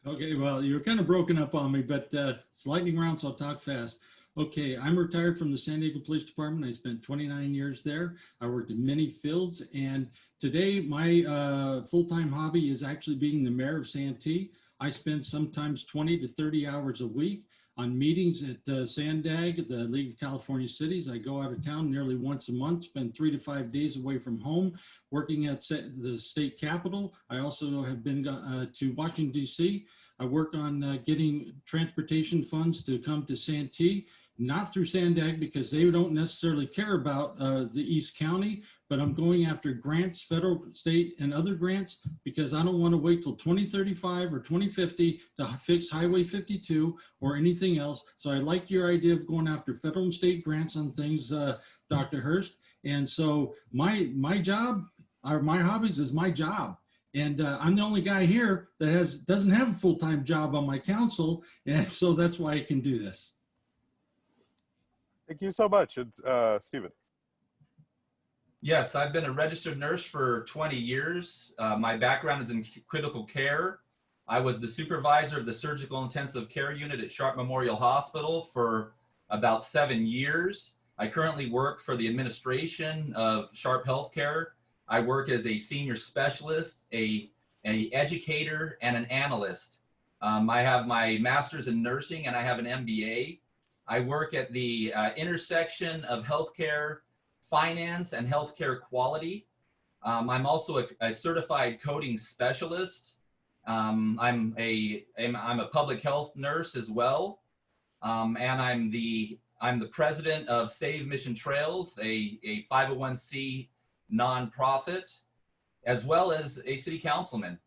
Okay, well, you're kind of broken up on me, but it's lightning round, so I'll talk fast. Okay, I'm retired from the San Diego Police Department. I spent 29 years there. I worked in many fields, and today my full-time hobby is actually being the mayor of Santee. I spend sometimes 20 to 30 hours a week on meetings at SANDAG, the League of California Cities. I go out of town nearly once a month, spend 3 to 5 days away from home, working at the state capitol. I also have been to Washington, D.C. I work on getting transportation funds to come to Santee, not through SANDAG because they don't necessarily care about the East County, but I'm going after grants, federal, state, and other grants because I don't want to wait till 2035 or 2050 to fix Highway 52 or anything else. So I like your idea of going after federal and state grants on things, Dr. Hurst. And so my job, or my hobbies is my job. And I'm the only guy here that doesn't have a full-time job on my council. And so that's why I can do this. Thank you so much. It's Stephen. Yes, I've been a registered nurse for 20 years. My background is in critical care. I was the supervisor of the surgical intensive care unit at Sharp Memorial Hospital for about 7 years. I currently work for the administration of Sharp Healthcare. I work as a senior specialist, an educator, and an analyst. I have my master's in nursing and I have an MBA. I work at the intersection of healthcare, finance, and healthcare quality. I'm also a certified coding specialist. I'm a public health nurse as well, and I'm the president of Save Mission Trails, a 501c nonprofit, as well as a city councilman.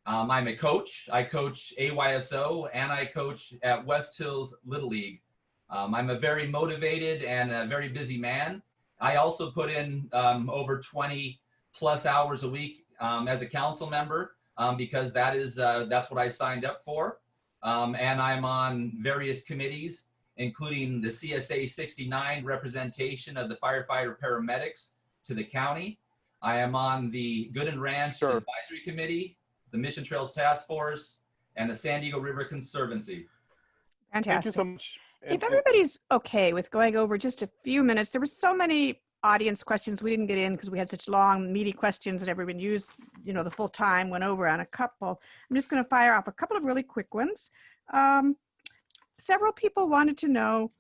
I'm a coach. I coach AYSO and I coach at West Hills Little League. I'm a very motivated and a very busy man. I also put in over 20 plus hours a week as a council member because that's what I signed up for. And I'm on various committees, including the CSA 69 representation of the firefighter paramedics to the county. I am on the Good and Ranch Advisory Committee, the Mission Trails Task Force, and the San Diego River Conservancy. Fantastic. Thank you so much. If everybody's okay with going over just a few minutes, there were so many audience questions we didn't get in because we had such long, meaty questions that everyone used, the full time, went over on a couple. I'm just going to fire off a couple of really quick ones. Several people wanted to know,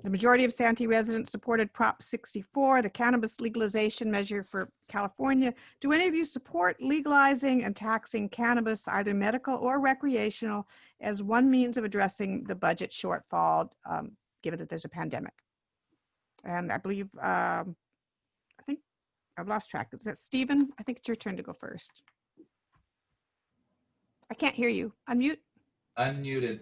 the majority of Santee residents supported Prop 64, the cannabis legalization measure for California. Do any of you support legalizing and taxing cannabis, either medical or recreational, as one means of addressing the budget shortfall, given that there's a pandemic? And I believe, I think I've lost track. Is that Stephen? I think it's your turn to go first. I can't hear you. Unmute. Unmuted.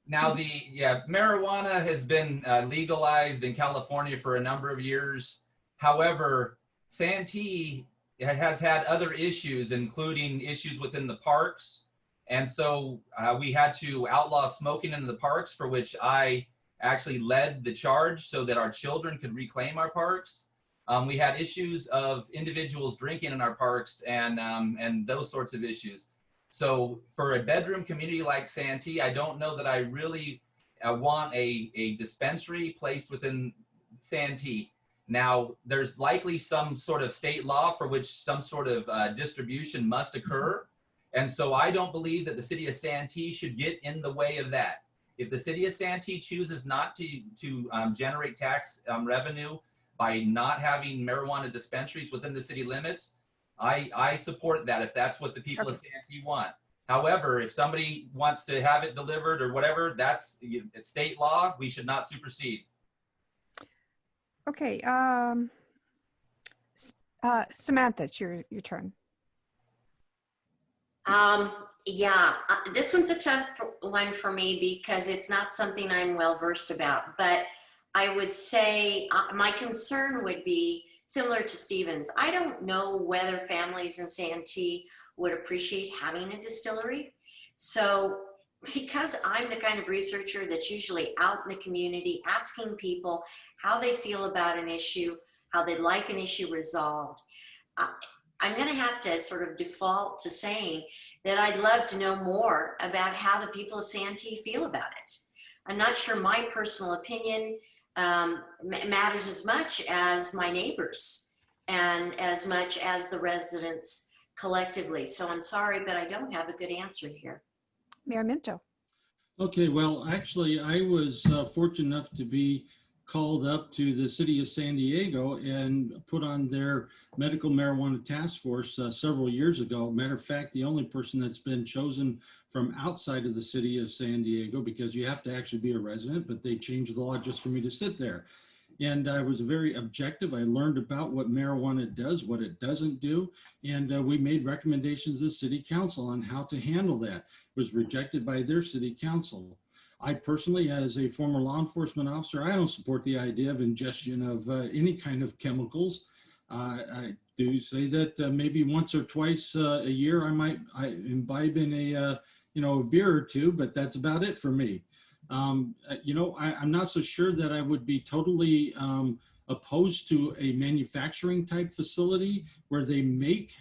Now, marijuana has been legalized in California for a number of years. However, Santee has had other issues, including issues within the parks. And so we had to outlaw smoking in the parks, for which I actually led the charge so that our children could reclaim our parks. We had issues of individuals drinking in our parks and those sorts of issues. So for a bedroom community like Santee, I don't know that I really want a dispensary placed within Santee. Now, there's likely some sort of state law for which some sort of distribution must occur. And so I don't believe that the city of Santee should get in the way of that. If the city of Santee chooses not to generate tax revenue by not having marijuana dispensaries within the city limits, I support that if that's what the people of Santee want. However, if somebody wants to have it delivered or whatever, it's state law. We should not supersede. Okay. Samantha, it's your turn. This one's a tough one for me because it's not something I'm well versed about, but I would say my concern would be similar to Stephen's. I don't know whether families in Santee would appreciate having a distillery. So because I'm the kind of researcher that's usually out in the community asking people how they feel about an issue, how they'd like an issue resolved, I'm going to have to sort of default to saying that I'd love to know more about how the people of Santee feel about it. I'm not sure my personal opinion matters as much as my neighbors and as much as the residents collectively. So I'm sorry, but I don't have a good answer here. Mayor Minto. Okay, well, actually, I was fortunate enough to be called up to the city of San Diego and put on their medical marijuana task force several years ago. Matter of fact, the only person that's been chosen from outside of the city of San Diego, because you have to actually be a resident, but they changed the law just for me to sit there. And I was very objective. I learned about what marijuana does, what it doesn't do, and we made recommendations to the city council on how to handle that. It was rejected by their city council. I personally, as a former law enforcement officer, I don't support the idea of ingestion of any kind of chemicals. I do say that maybe once or twice a year I might imbibe in a beer or two, but that's about it for me. I'm not so sure that I would be totally opposed to a manufacturing type facility where they make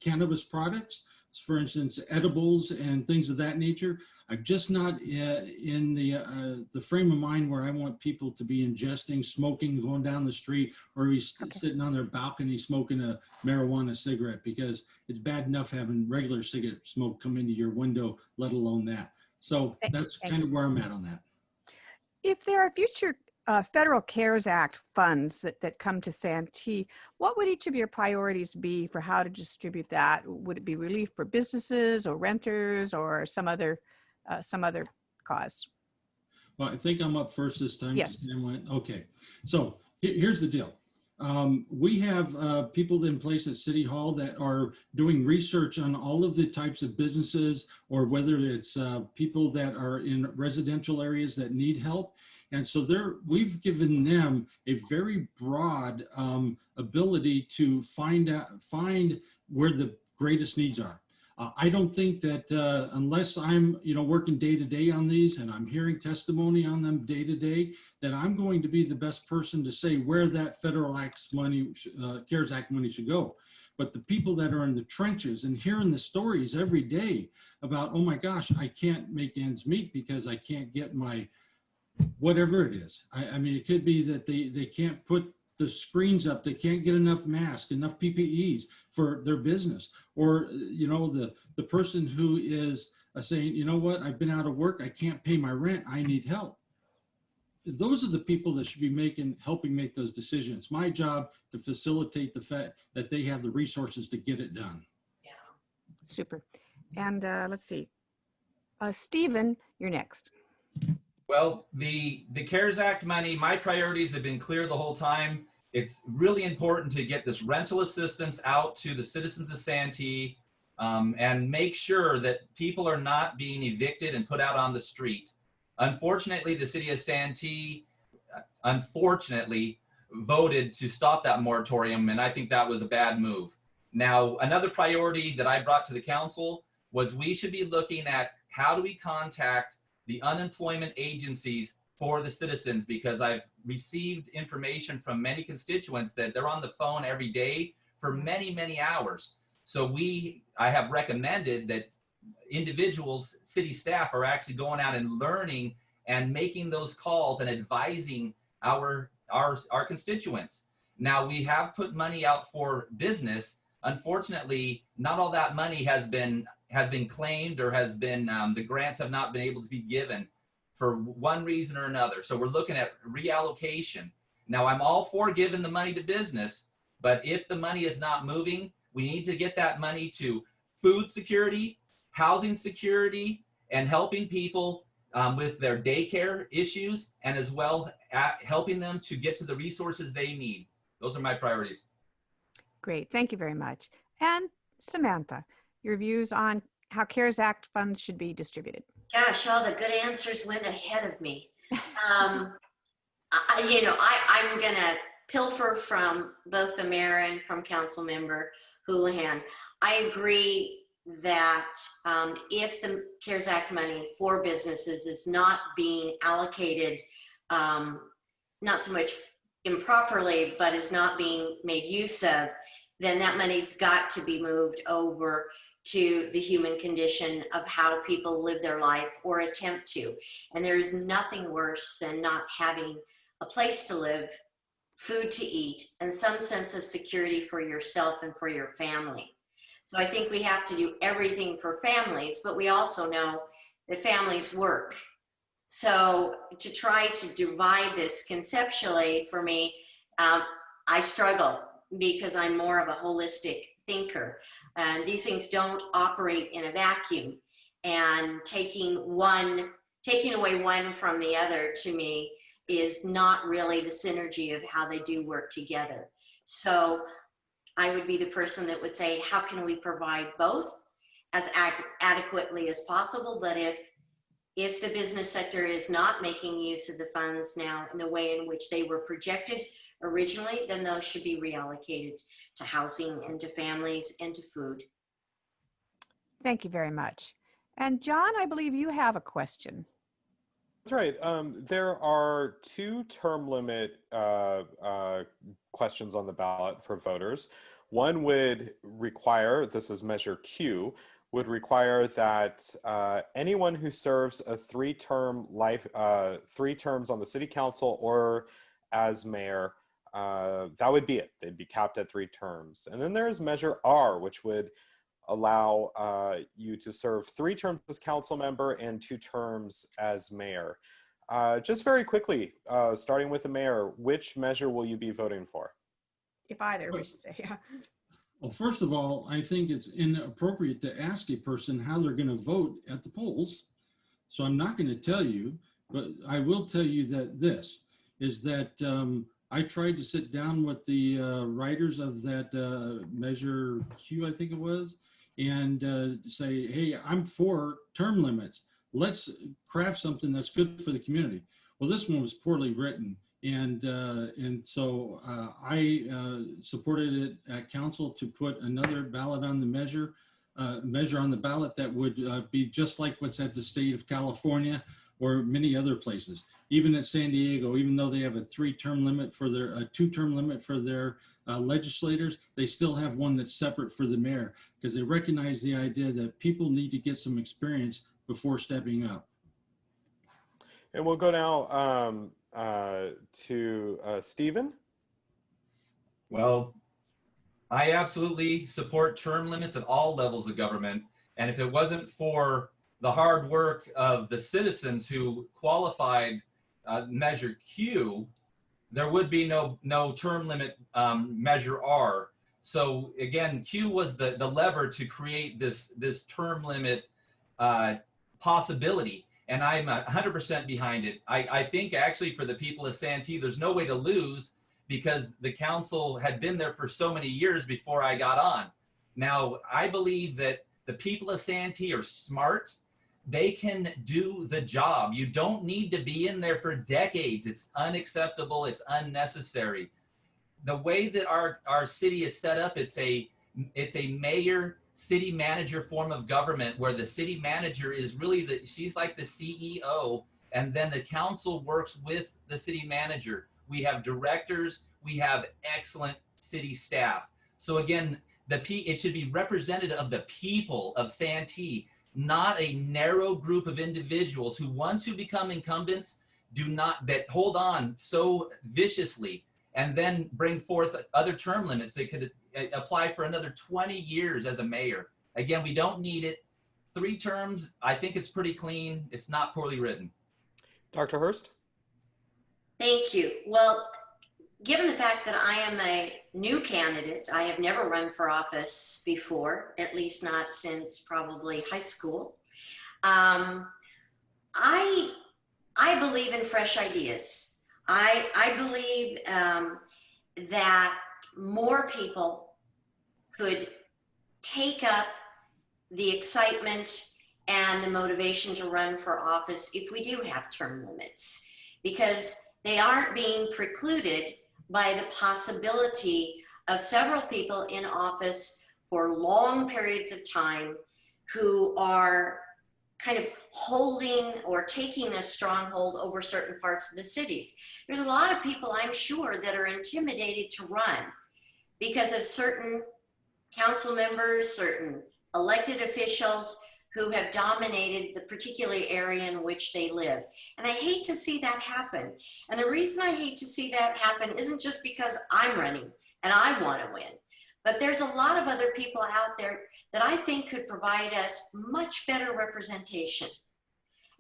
cannabis products, for instance, edibles and things of that nature. I'm just not in the frame of mind where I want people to be ingesting, smoking, going down the street, or he's sitting on their balcony smoking a marijuana cigarette, because it's bad enough having regular cigarette smoke come into your window, let alone that. So that's kind of where I'm at on that. If there are future federal CARES Act funds that come to Santee, what would each of your priorities be for how to distribute that? Would it be relief for businesses or renters or some other cause? Well, I think I'm up first this time. Yes. Okay. So here's the deal. We have people in place at City Hall that are doing research on all of the types of businesses, or whether it's people that are in residential areas that need help. And so we've given them a very broad ability to find where the greatest needs are. I don't think that unless I'm, working day to day on these and I'm hearing testimony on them day to day, that I'm going to be the best person to say where that federal CARES Act money should go. But the people that are in the trenches and hearing the stories every day about, oh my gosh, I can't make ends meet because I can't get my whatever it is. I mean, it could be that they can't put the screens up, they can't get enough masks, enough PPEs for their business, or the person who is saying, you know what, I've been out of work, I can't pay my rent, I need help. Those are the people that should be helping make those decisions. My job to facilitate the fact that they have the resources to get it done. Yeah. Super. And let's see, Stephen, you're next. Well, the CARES Act money, my priorities have been clear the whole time. It's really important to get this rental assistance out to the citizens of Santee, and make sure that people are not being evicted and put out on the street. Unfortunately, the city of Santee, voted to stop that moratorium, and I think that was a bad move. Now, another priority that I brought to the council was we should be looking at how do we contact the unemployment agencies for the citizens, because I've received information from many constituents that they're on the phone every day for many, many hours. So I have recommended that individuals, city staff, are actually going out and learning and making those calls and advising our constituents. Now, we have put money out for business. Unfortunately, not all that money has been claimed, or has been, the grants have not been able to be given for one reason or another. So we're looking at reallocation. Now, I'm all for giving the money to business, but if the money is not moving, we need to get that money to food security, housing security, and helping people with their daycare issues, and as well helping them to get to the resources they need. Those are my priorities. Great, thank you very much. And Samantha, your views on how CARES Act funds should be distributed. Gosh, all the good answers went ahead of me. I'm going to pilfer from both the mayor and from council member Houlahan. I agree that if the CARES Act money for businesses is not being allocated, not so much improperly, but is not being made use of, then that money's got to be moved over to the human condition of how people live their life or attempt to. And there is nothing worse than not having a place to live, food to eat, and some sense of security for yourself and for your family. So I think we have to do everything for families, but we also know that families work. So to try to divide this conceptually, for me, I struggle because I'm more of a holistic thinker. And these things don't operate in a vacuum. And taking away one from the other, to me, is not really the synergy of how they do work together. So I would be the person that would say, how can we provide both as adequately as possible? But if the business sector is not making use of the funds now in the way in which they were projected originally, then those should be reallocated to housing and to families and to food. Thank you very much. And John, I believe you have a question. That's right. There are 2 term limit questions on the ballot for voters. One would require, this is Measure Q, would require that anyone who serves a 3-term 3 terms on the city council or as mayor, that would be it. They'd be capped at 3 terms. And then there's Measure R, which would allow you to serve 3 terms as council member and 2 terms as mayor. Just very quickly, starting with the mayor, which measure will you be voting for? If either, we should say, yeah. Well, first of all, I think it's inappropriate to ask a person how they're going to vote at the polls. So I'm not going to tell you, but I will tell you that this is that I tried to sit down with the writers of that Measure Q, I think it was, and say, hey, I'm for term limits. Let's craft something that's good for the community. Well, this one was poorly written. And so I supported it at council to put another ballot on the measure on the ballot that would be just like what's at the state of California or many other places. Even at San Diego, even though they have a 3-term limit for their, a 2-term limit for their legislators, they still have one that's separate for the mayor because they recognize the idea that people need to get some experience before stepping up. And we'll go now to Stephen. Well, I absolutely support term limits at all levels of government. And if it wasn't for the hard work of the citizens who qualified Measure Q, there would be no term limit Measure R. So again, Q was the lever to create this term limit possibility. And I'm 100% behind it. I think actually for the people of Santee, there's no way to lose because the council had been there for so many years before I got on. Now, I believe that the people of Santee are smart. They can do the job. You don't need to be in there for decades. It's unacceptable. It's unnecessary. The way that our city is set up, it's a mayor city manager form of government where the city manager is really she's like the CEO, and then the council works with the city manager. We have directors, we have excellent city staff. So again, it should be representative of the people of Santee, not a narrow group of individuals who once who become incumbents that hold on so viciously and then bring forth other term limits. They could apply for another 20 years as a mayor. Again, we don't need it. 3 terms, I think it's pretty clean. It's not poorly written. Dr. Hurst? Thank you. Well, given the fact that I am a new candidate, I have never run for office before, at least not since probably high school. I believe in fresh ideas. I believe that more people could take up the excitement and the motivation to run for office if we do have term limits, because they aren't being precluded by the possibility of several people in office for long periods of time who are kind of holding or taking a stronghold over certain parts of the cities. There's a lot of people, I'm sure, that are intimidated to run because of certain council members, certain elected officials who have dominated the particular area in which they live. And I hate to see that happen. And the reason I hate to see that happen isn't just because I'm running and I want to win, but there's a lot of other people out there that I think could provide us much better representation.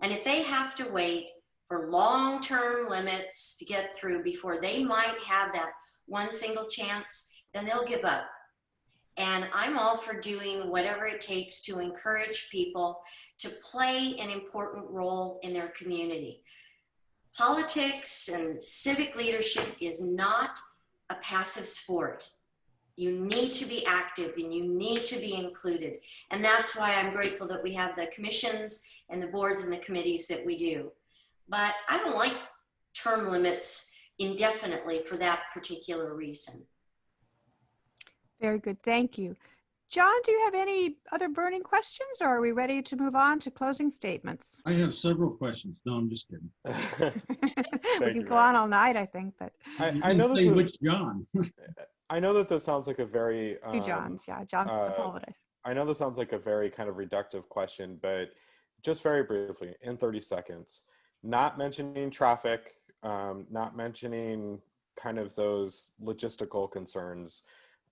And if they have to wait for long-term limits to get through before they might have that one single chance, then they'll give up. And I'm all for doing whatever it takes to encourage people to play an important role in their community. Politics and civic leadership is not a passive sport. You need to be active and you need to be included. And that's why I'm grateful that we have the commissions and the boards and the committees that we do. But I don't like term limits indefinitely for that particular reason. Very good, thank you. John, do you have any other burning questions, or are we ready to move on to closing statements? I have several questions. No, I'm just kidding. We you, could go Mary. on all night, I think, but You I know didn't this say is, which John. I know that this sounds like a very, two Johns. Yeah, John's Sepulveda. I know this sounds like a very kind of reductive question, but just very briefly, in 30 seconds, not mentioning traffic, not mentioning kind of those logistical concerns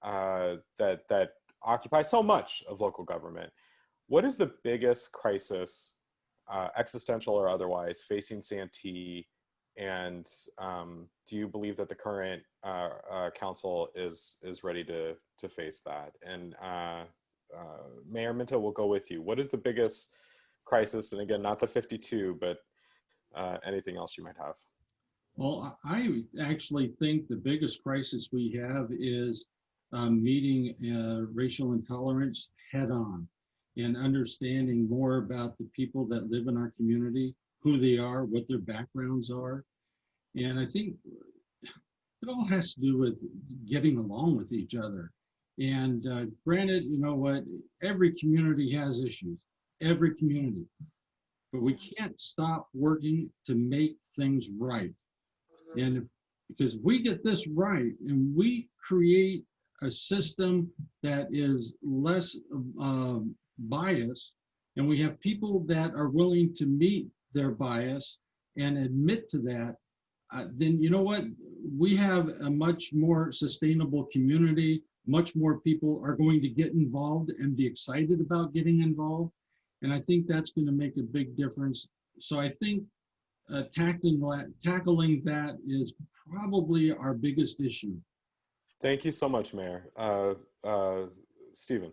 that occupy so much of local government. What is the biggest crisis, existential or otherwise, facing Santee? And do you believe that the current council is ready to face that? And Mayor Minto, will go with you. What is the biggest crisis? And again, not the 52, but anything else you might have. Well, I actually think the biggest crisis we have is meeting racial intolerance head on and understanding more about the people that live in our community, who they are, what their backgrounds are. And I think it all has to do with getting along with each other. And granted, you know what, every community has issues, every community, but we can't stop working to make things right. And because if we get this right and we create a system that is less biased, and we have people that are willing to meet their bias and admit to that, then you know what? We have a much more sustainable community. Much more people are going to get involved and be excited about getting involved. And I think that's going to make a big difference. So I think tackling that is probably our biggest issue. Thank you so much, Mayor. Stephen.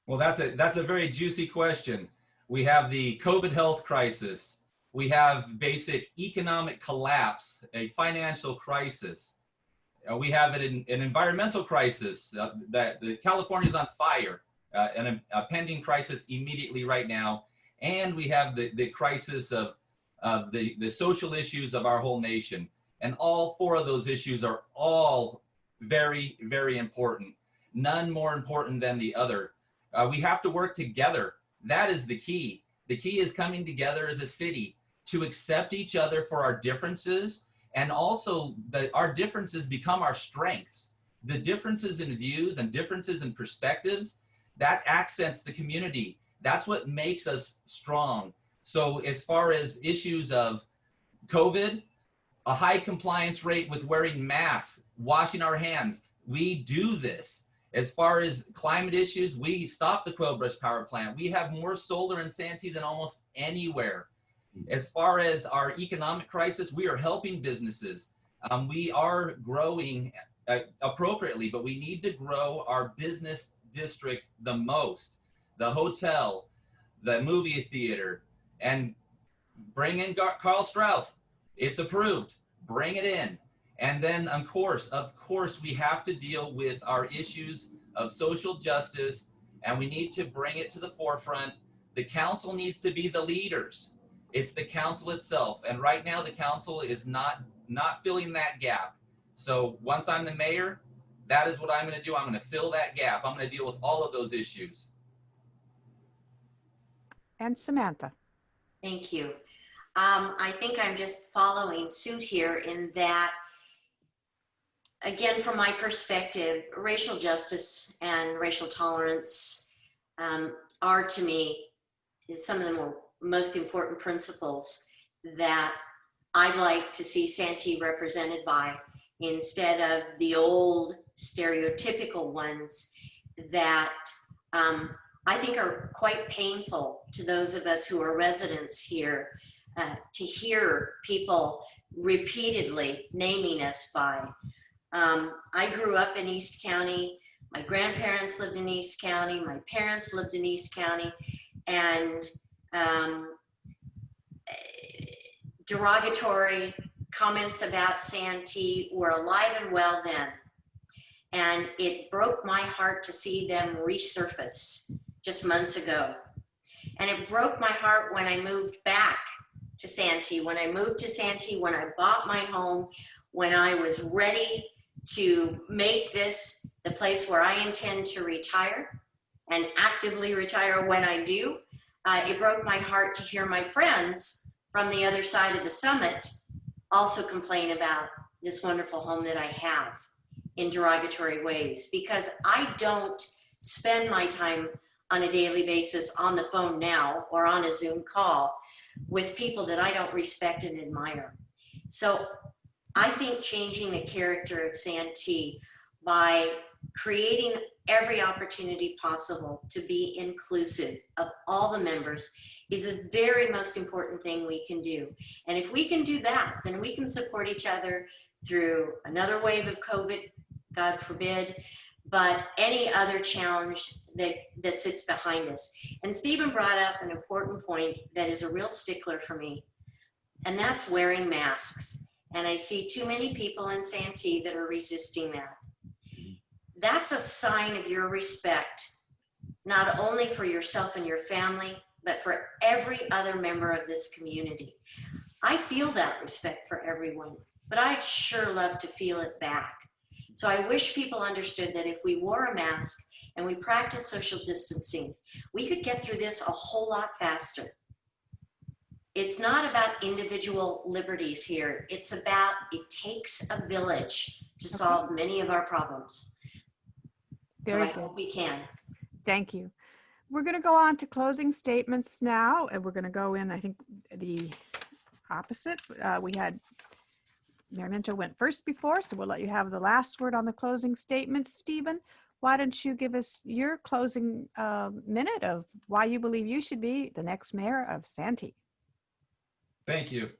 Well, that's a very juicy question. We have the COVID health crisis. We have basic economic collapse, a financial crisis. We have an environmental crisis that California's on fire, and a pending crisis immediately right now. And we have the crisis of the social issues of our whole nation. And all four of those issues are all very, very important. None more important than the other. We have to work together. That is the key. The key is coming together as a city to accept each other for our differences, and also that our differences become our strengths. The differences in views and differences in perspectives, that accents the community. That's what makes us strong. So as far as issues of COVID, a high compliance rate with wearing masks, washing our hands, we do this. As far as climate issues, we stopped the Quail Brush Power Plant. We have more solar in Santee than almost anywhere. As far as our economic crisis, we are helping businesses. We are growing appropriately, but we need to grow our business district the most. The hotel, the movie theater, and bring in Carl Strauss. It's approved. Bring it in. And then, of course, we have to deal with our issues of social justice, and we need to bring it to the forefront. The council needs to be the leaders. It's the council itself. And right now, the council is not filling that gap. So once I'm the mayor, that is what I'm going to do. I'm going to fill that gap. I'm going to deal with all of those issues. And Samantha. Thank you. I think I'm just following suit here in that, again, from my perspective, racial justice and racial tolerance are, to me, some of the most important principles that I'd like to see Santee represented by, instead of the old stereotypical ones that I think are quite painful to those of us who are residents here, to hear people repeatedly naming us by. I grew up in East County. My grandparents lived in East County. My parents lived in East County. And derogatory comments about Santee were alive and well then. And it broke my heart to see them resurface just months ago. And it broke my heart when I moved back to Santee, when I moved to Santee, when I bought my home, when I was ready to make this the place where I intend to retire and actively retire when I do. It broke my heart to hear my friends from the other side of the summit also complain about this wonderful home that I have in derogatory ways, because I don't spend my time on a daily basis on the phone now or on a Zoom call with people that I don't respect and admire. So I think changing the character of Santee by creating every opportunity possible to be inclusive of all the members is the very most important thing we can do. And if we can do that, then we can support each other through another wave of COVID, God forbid, but any other challenge that sits behind us. And Stephen brought up an important point that is a real stickler for me, and that's wearing masks. And I see too many people in Santee that are resisting that. That's a sign of your respect, not only for yourself and your family, but for every other member of this community. I feel that respect for everyone, but I'd sure love to feel it back. So I wish people understood that if we wore a mask and we practiced social distancing, we could get through this a whole lot faster. It's not about individual liberties here. It's about, it takes a village to solve many of our problems. So I hope we can. Thank you. We're going to go on to closing statements now, and we're going to go in, I think, the opposite. We had Minto went first before, so we'll let you have the last word on the closing statements. Stephen, why don't you give us your closing minute of why you believe you should be the next mayor of Santee? Thank you.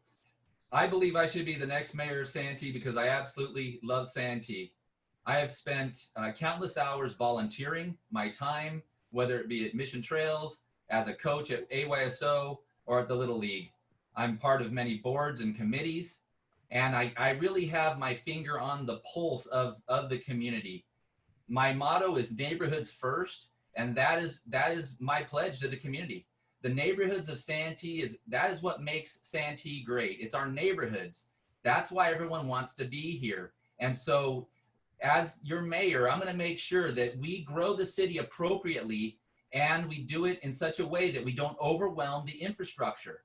I believe I should be the next mayor of Santee because I absolutely love Santee. I have spent countless hours volunteering my time, whether it be at Mission Trails, as a coach at AYSO, or at the Little League. I'm part of many boards and committees, and I really have my finger on the pulse of the community. My motto is neighborhoods first, and that is my pledge to the community. The neighborhoods of Santee, that is what makes Santee great. It's our neighborhoods. That's why everyone wants to be here. And so as your mayor, I'm going to make sure that we grow the city appropriately, and we do it in such a way that we don't overwhelm the infrastructure.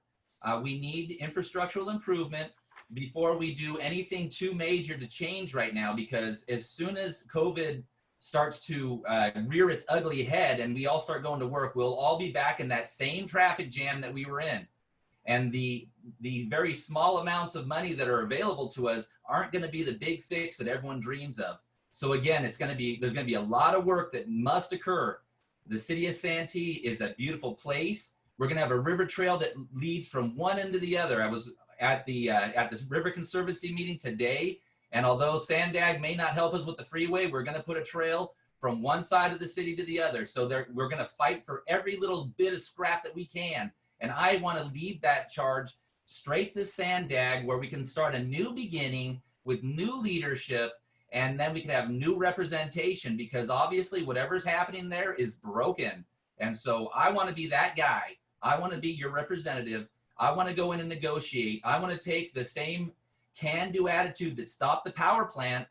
We need infrastructural improvement before we do anything too major to change right now, because as soon as COVID starts to rear its ugly head and we all start going to work, we'll all be back in that same traffic jam that we were in. And the very small amounts of money that are available to us aren't going to be the big fix that everyone dreams of. So again, there's going to be a lot of work that must occur. The city of Santee is a beautiful place. We're going to have a river trail that leads from one end to the other. I was at this River Conservancy meeting today, and although Sandag may not help us with the freeway, we're going to put a trail from one side of the city to the other. So we're going to fight for every little bit of scrap that we can. And I want to lead that charge straight to Sandag, where we can start a new beginning with new leadership, and then we can have new representation, because obviously whatever's happening there is broken. And so I want to be that guy. I want to be your representative. I want to go in and negotiate. I want to take the same can-do attitude that stopped the power plant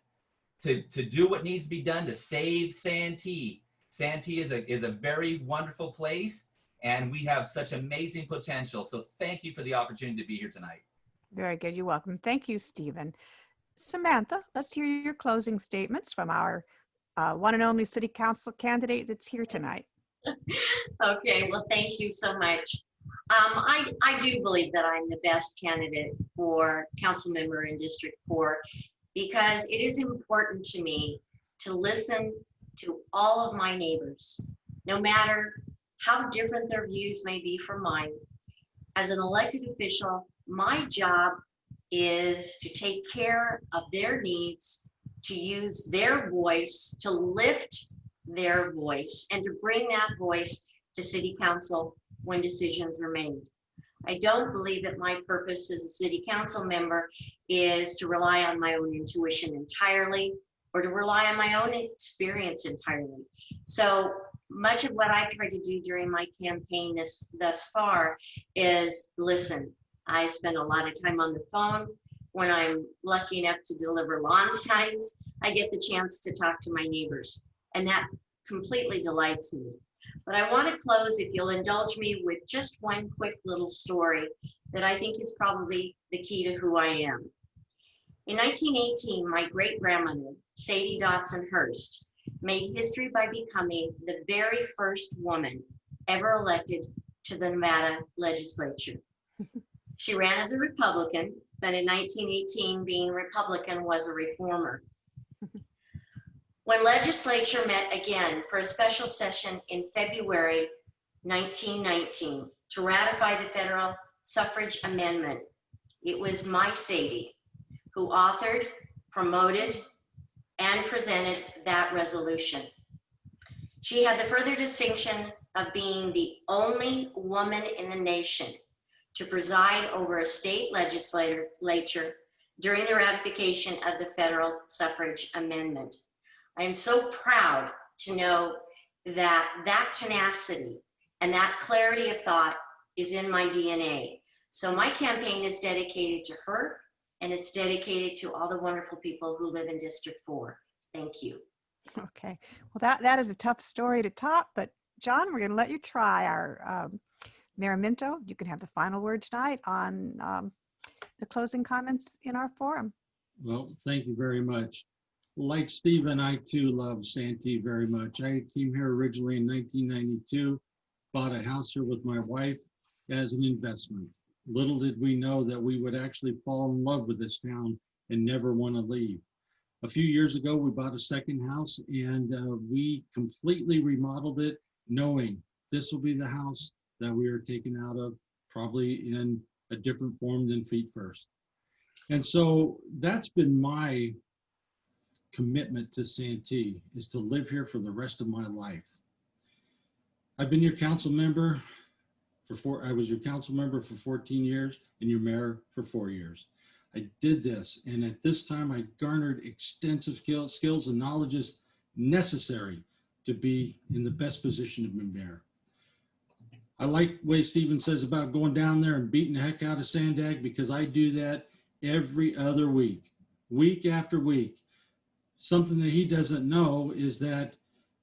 to do what needs to be done to save Santee. Santee is a very wonderful place, and we have such amazing potential. So thank you for the opportunity to be here tonight. Very good. You're welcome. Thank you, Stephen. Samantha, let's hear your closing statements from our one and only city council candidate that's here tonight. Okay, well, thank you so much. I do believe that I'm the best candidate for council member in District 4, because it is important to me to listen to all of my neighbors, no matter how different their views may be from mine. As an elected official, my job is to take care of their needs, to use their voice, to lift their voice, and to bring that voice to city council when decisions are made. I don't believe that my purpose as a city council member is to rely on my own intuition entirely, or to rely on my own experience entirely. So much of what I've tried to do during my campaign thus far is listen. I spend a lot of time on the phone when I'm lucky enough to deliver lawn signs, I get the chance to talk to my neighbors, and that completely delights me. But I want to close, if you'll indulge me, with just one quick little story that I think is probably the key to who I am. In 1918, my great-grandmother, Sadie Dotson Hurst, made history by becoming the very first woman ever elected to the Nevada legislature. She ran as a Republican, but in 1918, being Republican was a reformer. When legislature met again for a special session in February 1919 to ratify the federal suffrage amendment, it was my Sadie who authored, promoted, and presented that resolution. She had the further distinction of being the only woman in the nation to preside over a state legislature during the ratification of the federal suffrage amendment. I am so proud to know that that tenacity and that clarity of thought is in my DNA. So my campaign is dedicated to her, and it's dedicated to all the wonderful people who live in District 4. Thank you. Okay. Well, that is a tough story to top, but John, we're going to let you try. Our Mayor Minto, you can have the final word tonight on the closing comments in our forum. Well, thank you very much. Like Stephen, I too love Santee very much. I came here originally in 1992, bought a house here with my wife as an investment. Little did we know that we would actually fall in love with this town and never want to leave. A few years ago, we bought a second house, and we completely remodeled it, knowing this will be the house that we are taken out of, probably in a different form than Feet First. And so that's been my commitment to Santee, is to live here for the rest of my life. I've been your council member I was your council member for 14 years and your mayor for 4 years. I did this, and at this time I garnered extensive skills and knowledges necessary to be in the best position to be mayor. I like the way Stephen says about going down there and beating the heck out of Sandag, because I do that every other week, week after week. Something that he doesn't know is that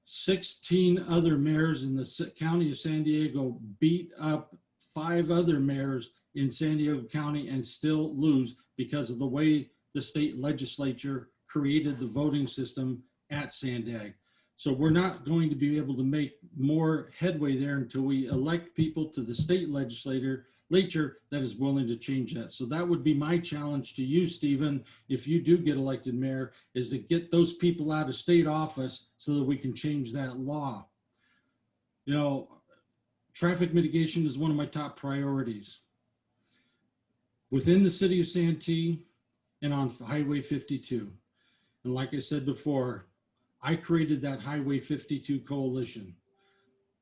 16 other mayors in the county of San Diego beat up 5 other mayors in San Diego County and still lose because of the way the state legislature created the voting system at Sandag. So we're not going to be able to make more headway there until we elect people to the state legislature that is willing to change that. So that would be my challenge to you, Stephen, if you do get elected mayor, is to get those people out of state office so that we can change that law. You know, traffic mitigation is one of my top priorities. Within the city of Santee and on Highway 52. And like I said before, I created that Highway 52 coalition.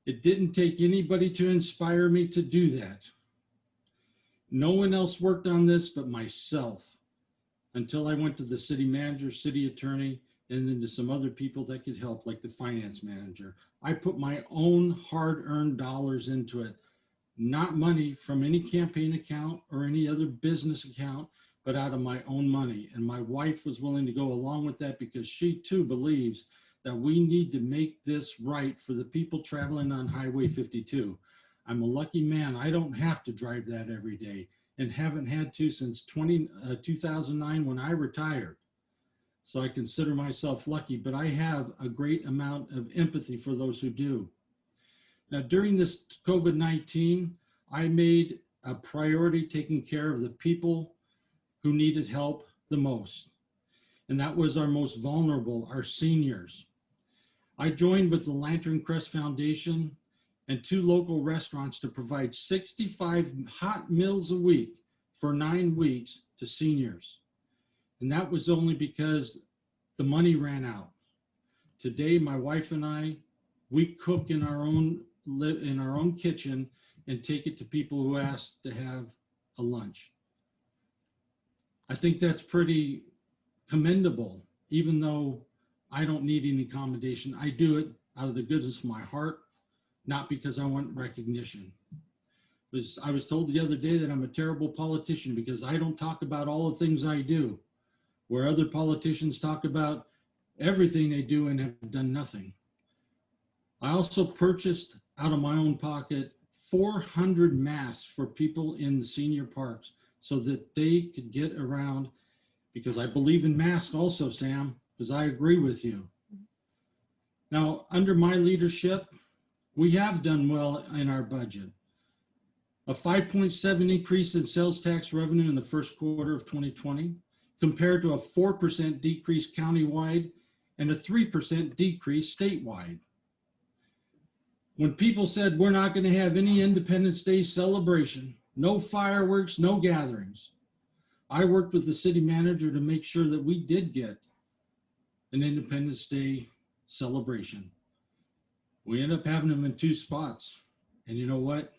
It didn't take anybody to inspire me to do that. No one else worked on this but myself, until I went to the city manager, city attorney, and then to some other people that could help, like the finance manager. I put my own hard-earned dollars into it, not money from any campaign account or any other business account, but out of my own money. And my wife was willing to go along with that because she too believes that we need to make this right for the people traveling on Highway 52. I'm a lucky man. I don't have to drive that every day and haven't had to since 2009 when I retired. So I consider myself lucky, but I have a great amount of empathy for those who do. Now, during this COVID-19, I made a priority taking care of the people who needed help the most. And that was our most vulnerable, our seniors. I joined with the Lantern Crest Foundation and 2 local restaurants to provide 65 hot meals a week for 9 weeks to seniors. And that was only because the money ran out. Today, my wife and I, we cook in our own kitchen and take it to people who ask to have a lunch. I think that's pretty commendable, even though I don't need any commendation. I do it out of the goodness of my heart, not because I want recognition. I was told the other day that I'm a terrible politician because I don't talk about all the things I do, where other politicians talk about everything they do and have done nothing. I also purchased out of my own pocket 400 masks for people in the senior parks so that they could get around, because I believe in masks also, Sam, because I agree with you. Now, under my leadership, we have done well in our budget. A 5.7 increase in sales tax revenue in the first quarter of 2020, compared to a 4% decrease countywide and a 3% decrease statewide. When people said we're not going to have any Independence Day celebration, no fireworks, no gatherings, I worked with the city manager to make sure that we did get an Independence Day celebration. We ended up having them in 2 spots. And you know what?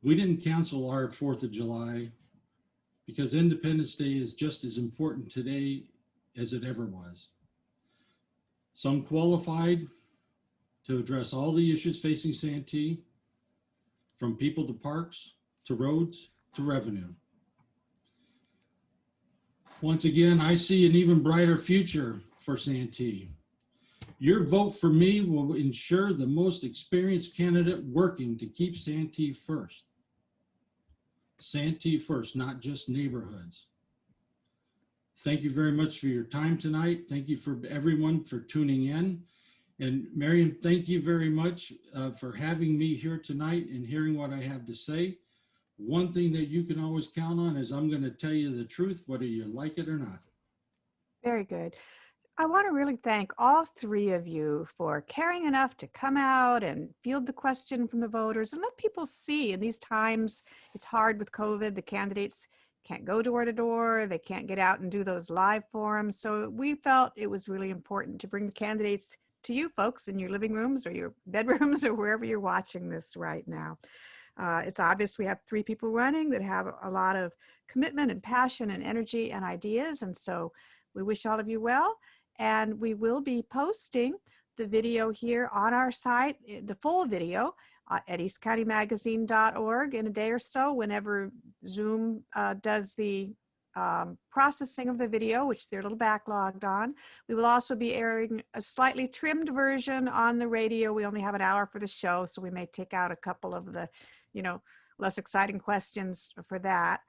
We didn't cancel our 4th of July because Independence Day is just as important today as it ever was. Some qualified to address all the issues facing Santee, from people to parks, to roads, to revenue. Once again, I see an even brighter future for Santee. Your vote for me will ensure the most experienced candidate working to keep Santee first. Santee first, not just neighborhoods. Thank you very much for your time tonight. Thank you for everyone for tuning in. And Miriam, thank you very much for having me here tonight and hearing what I have to say. One thing that you can always count on is I'm going to tell you the truth, whether you like it or not. Very good. I want to really thank all 3 of you for caring enough to come out and field the question from the voters and let people see. In these times, it's hard with COVID. The candidates can't go door to door. They can't get out and do those live forums. So we felt it was really important to bring the candidates to you folks in your living rooms or your bedrooms or wherever you're watching this right now. It's obvious we have 3 people running that have a lot of commitment and passion and energy and ideas. And so we wish all of you well. And we will be posting the video here on our site, the full video at eastcountymagazine.org in a day or so, whenever Zoom does the processing of the video, which they're a little backlogged on. We will also be airing a slightly trimmed version on the radio. We only have an hour for the show, so we may take out a couple of the, less exciting questions for that.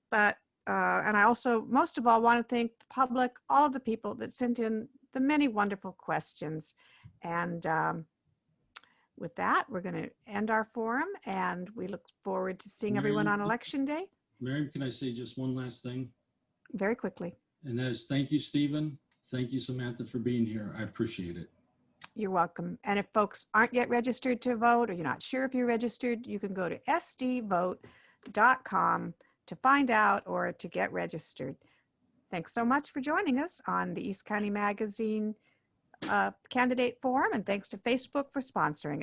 But and I also, most of all, want to thank the public, all of the people that sent in the many wonderful questions. And with that, we're going to end our forum, and we look forward to seeing everyone on Election Day. Miriam, can I say just one last thing? Very quickly. And that is thank you, Stephen. Thank you, Samantha, for being here. I appreciate it. You're welcome. And if folks aren't yet registered to vote, or you're not sure if you're registered, you can go to sdvote.com to find out or to get registered. Thanks so much for joining us on the East County Magazine Candidate Forum, and thanks to Facebook for sponsoring it.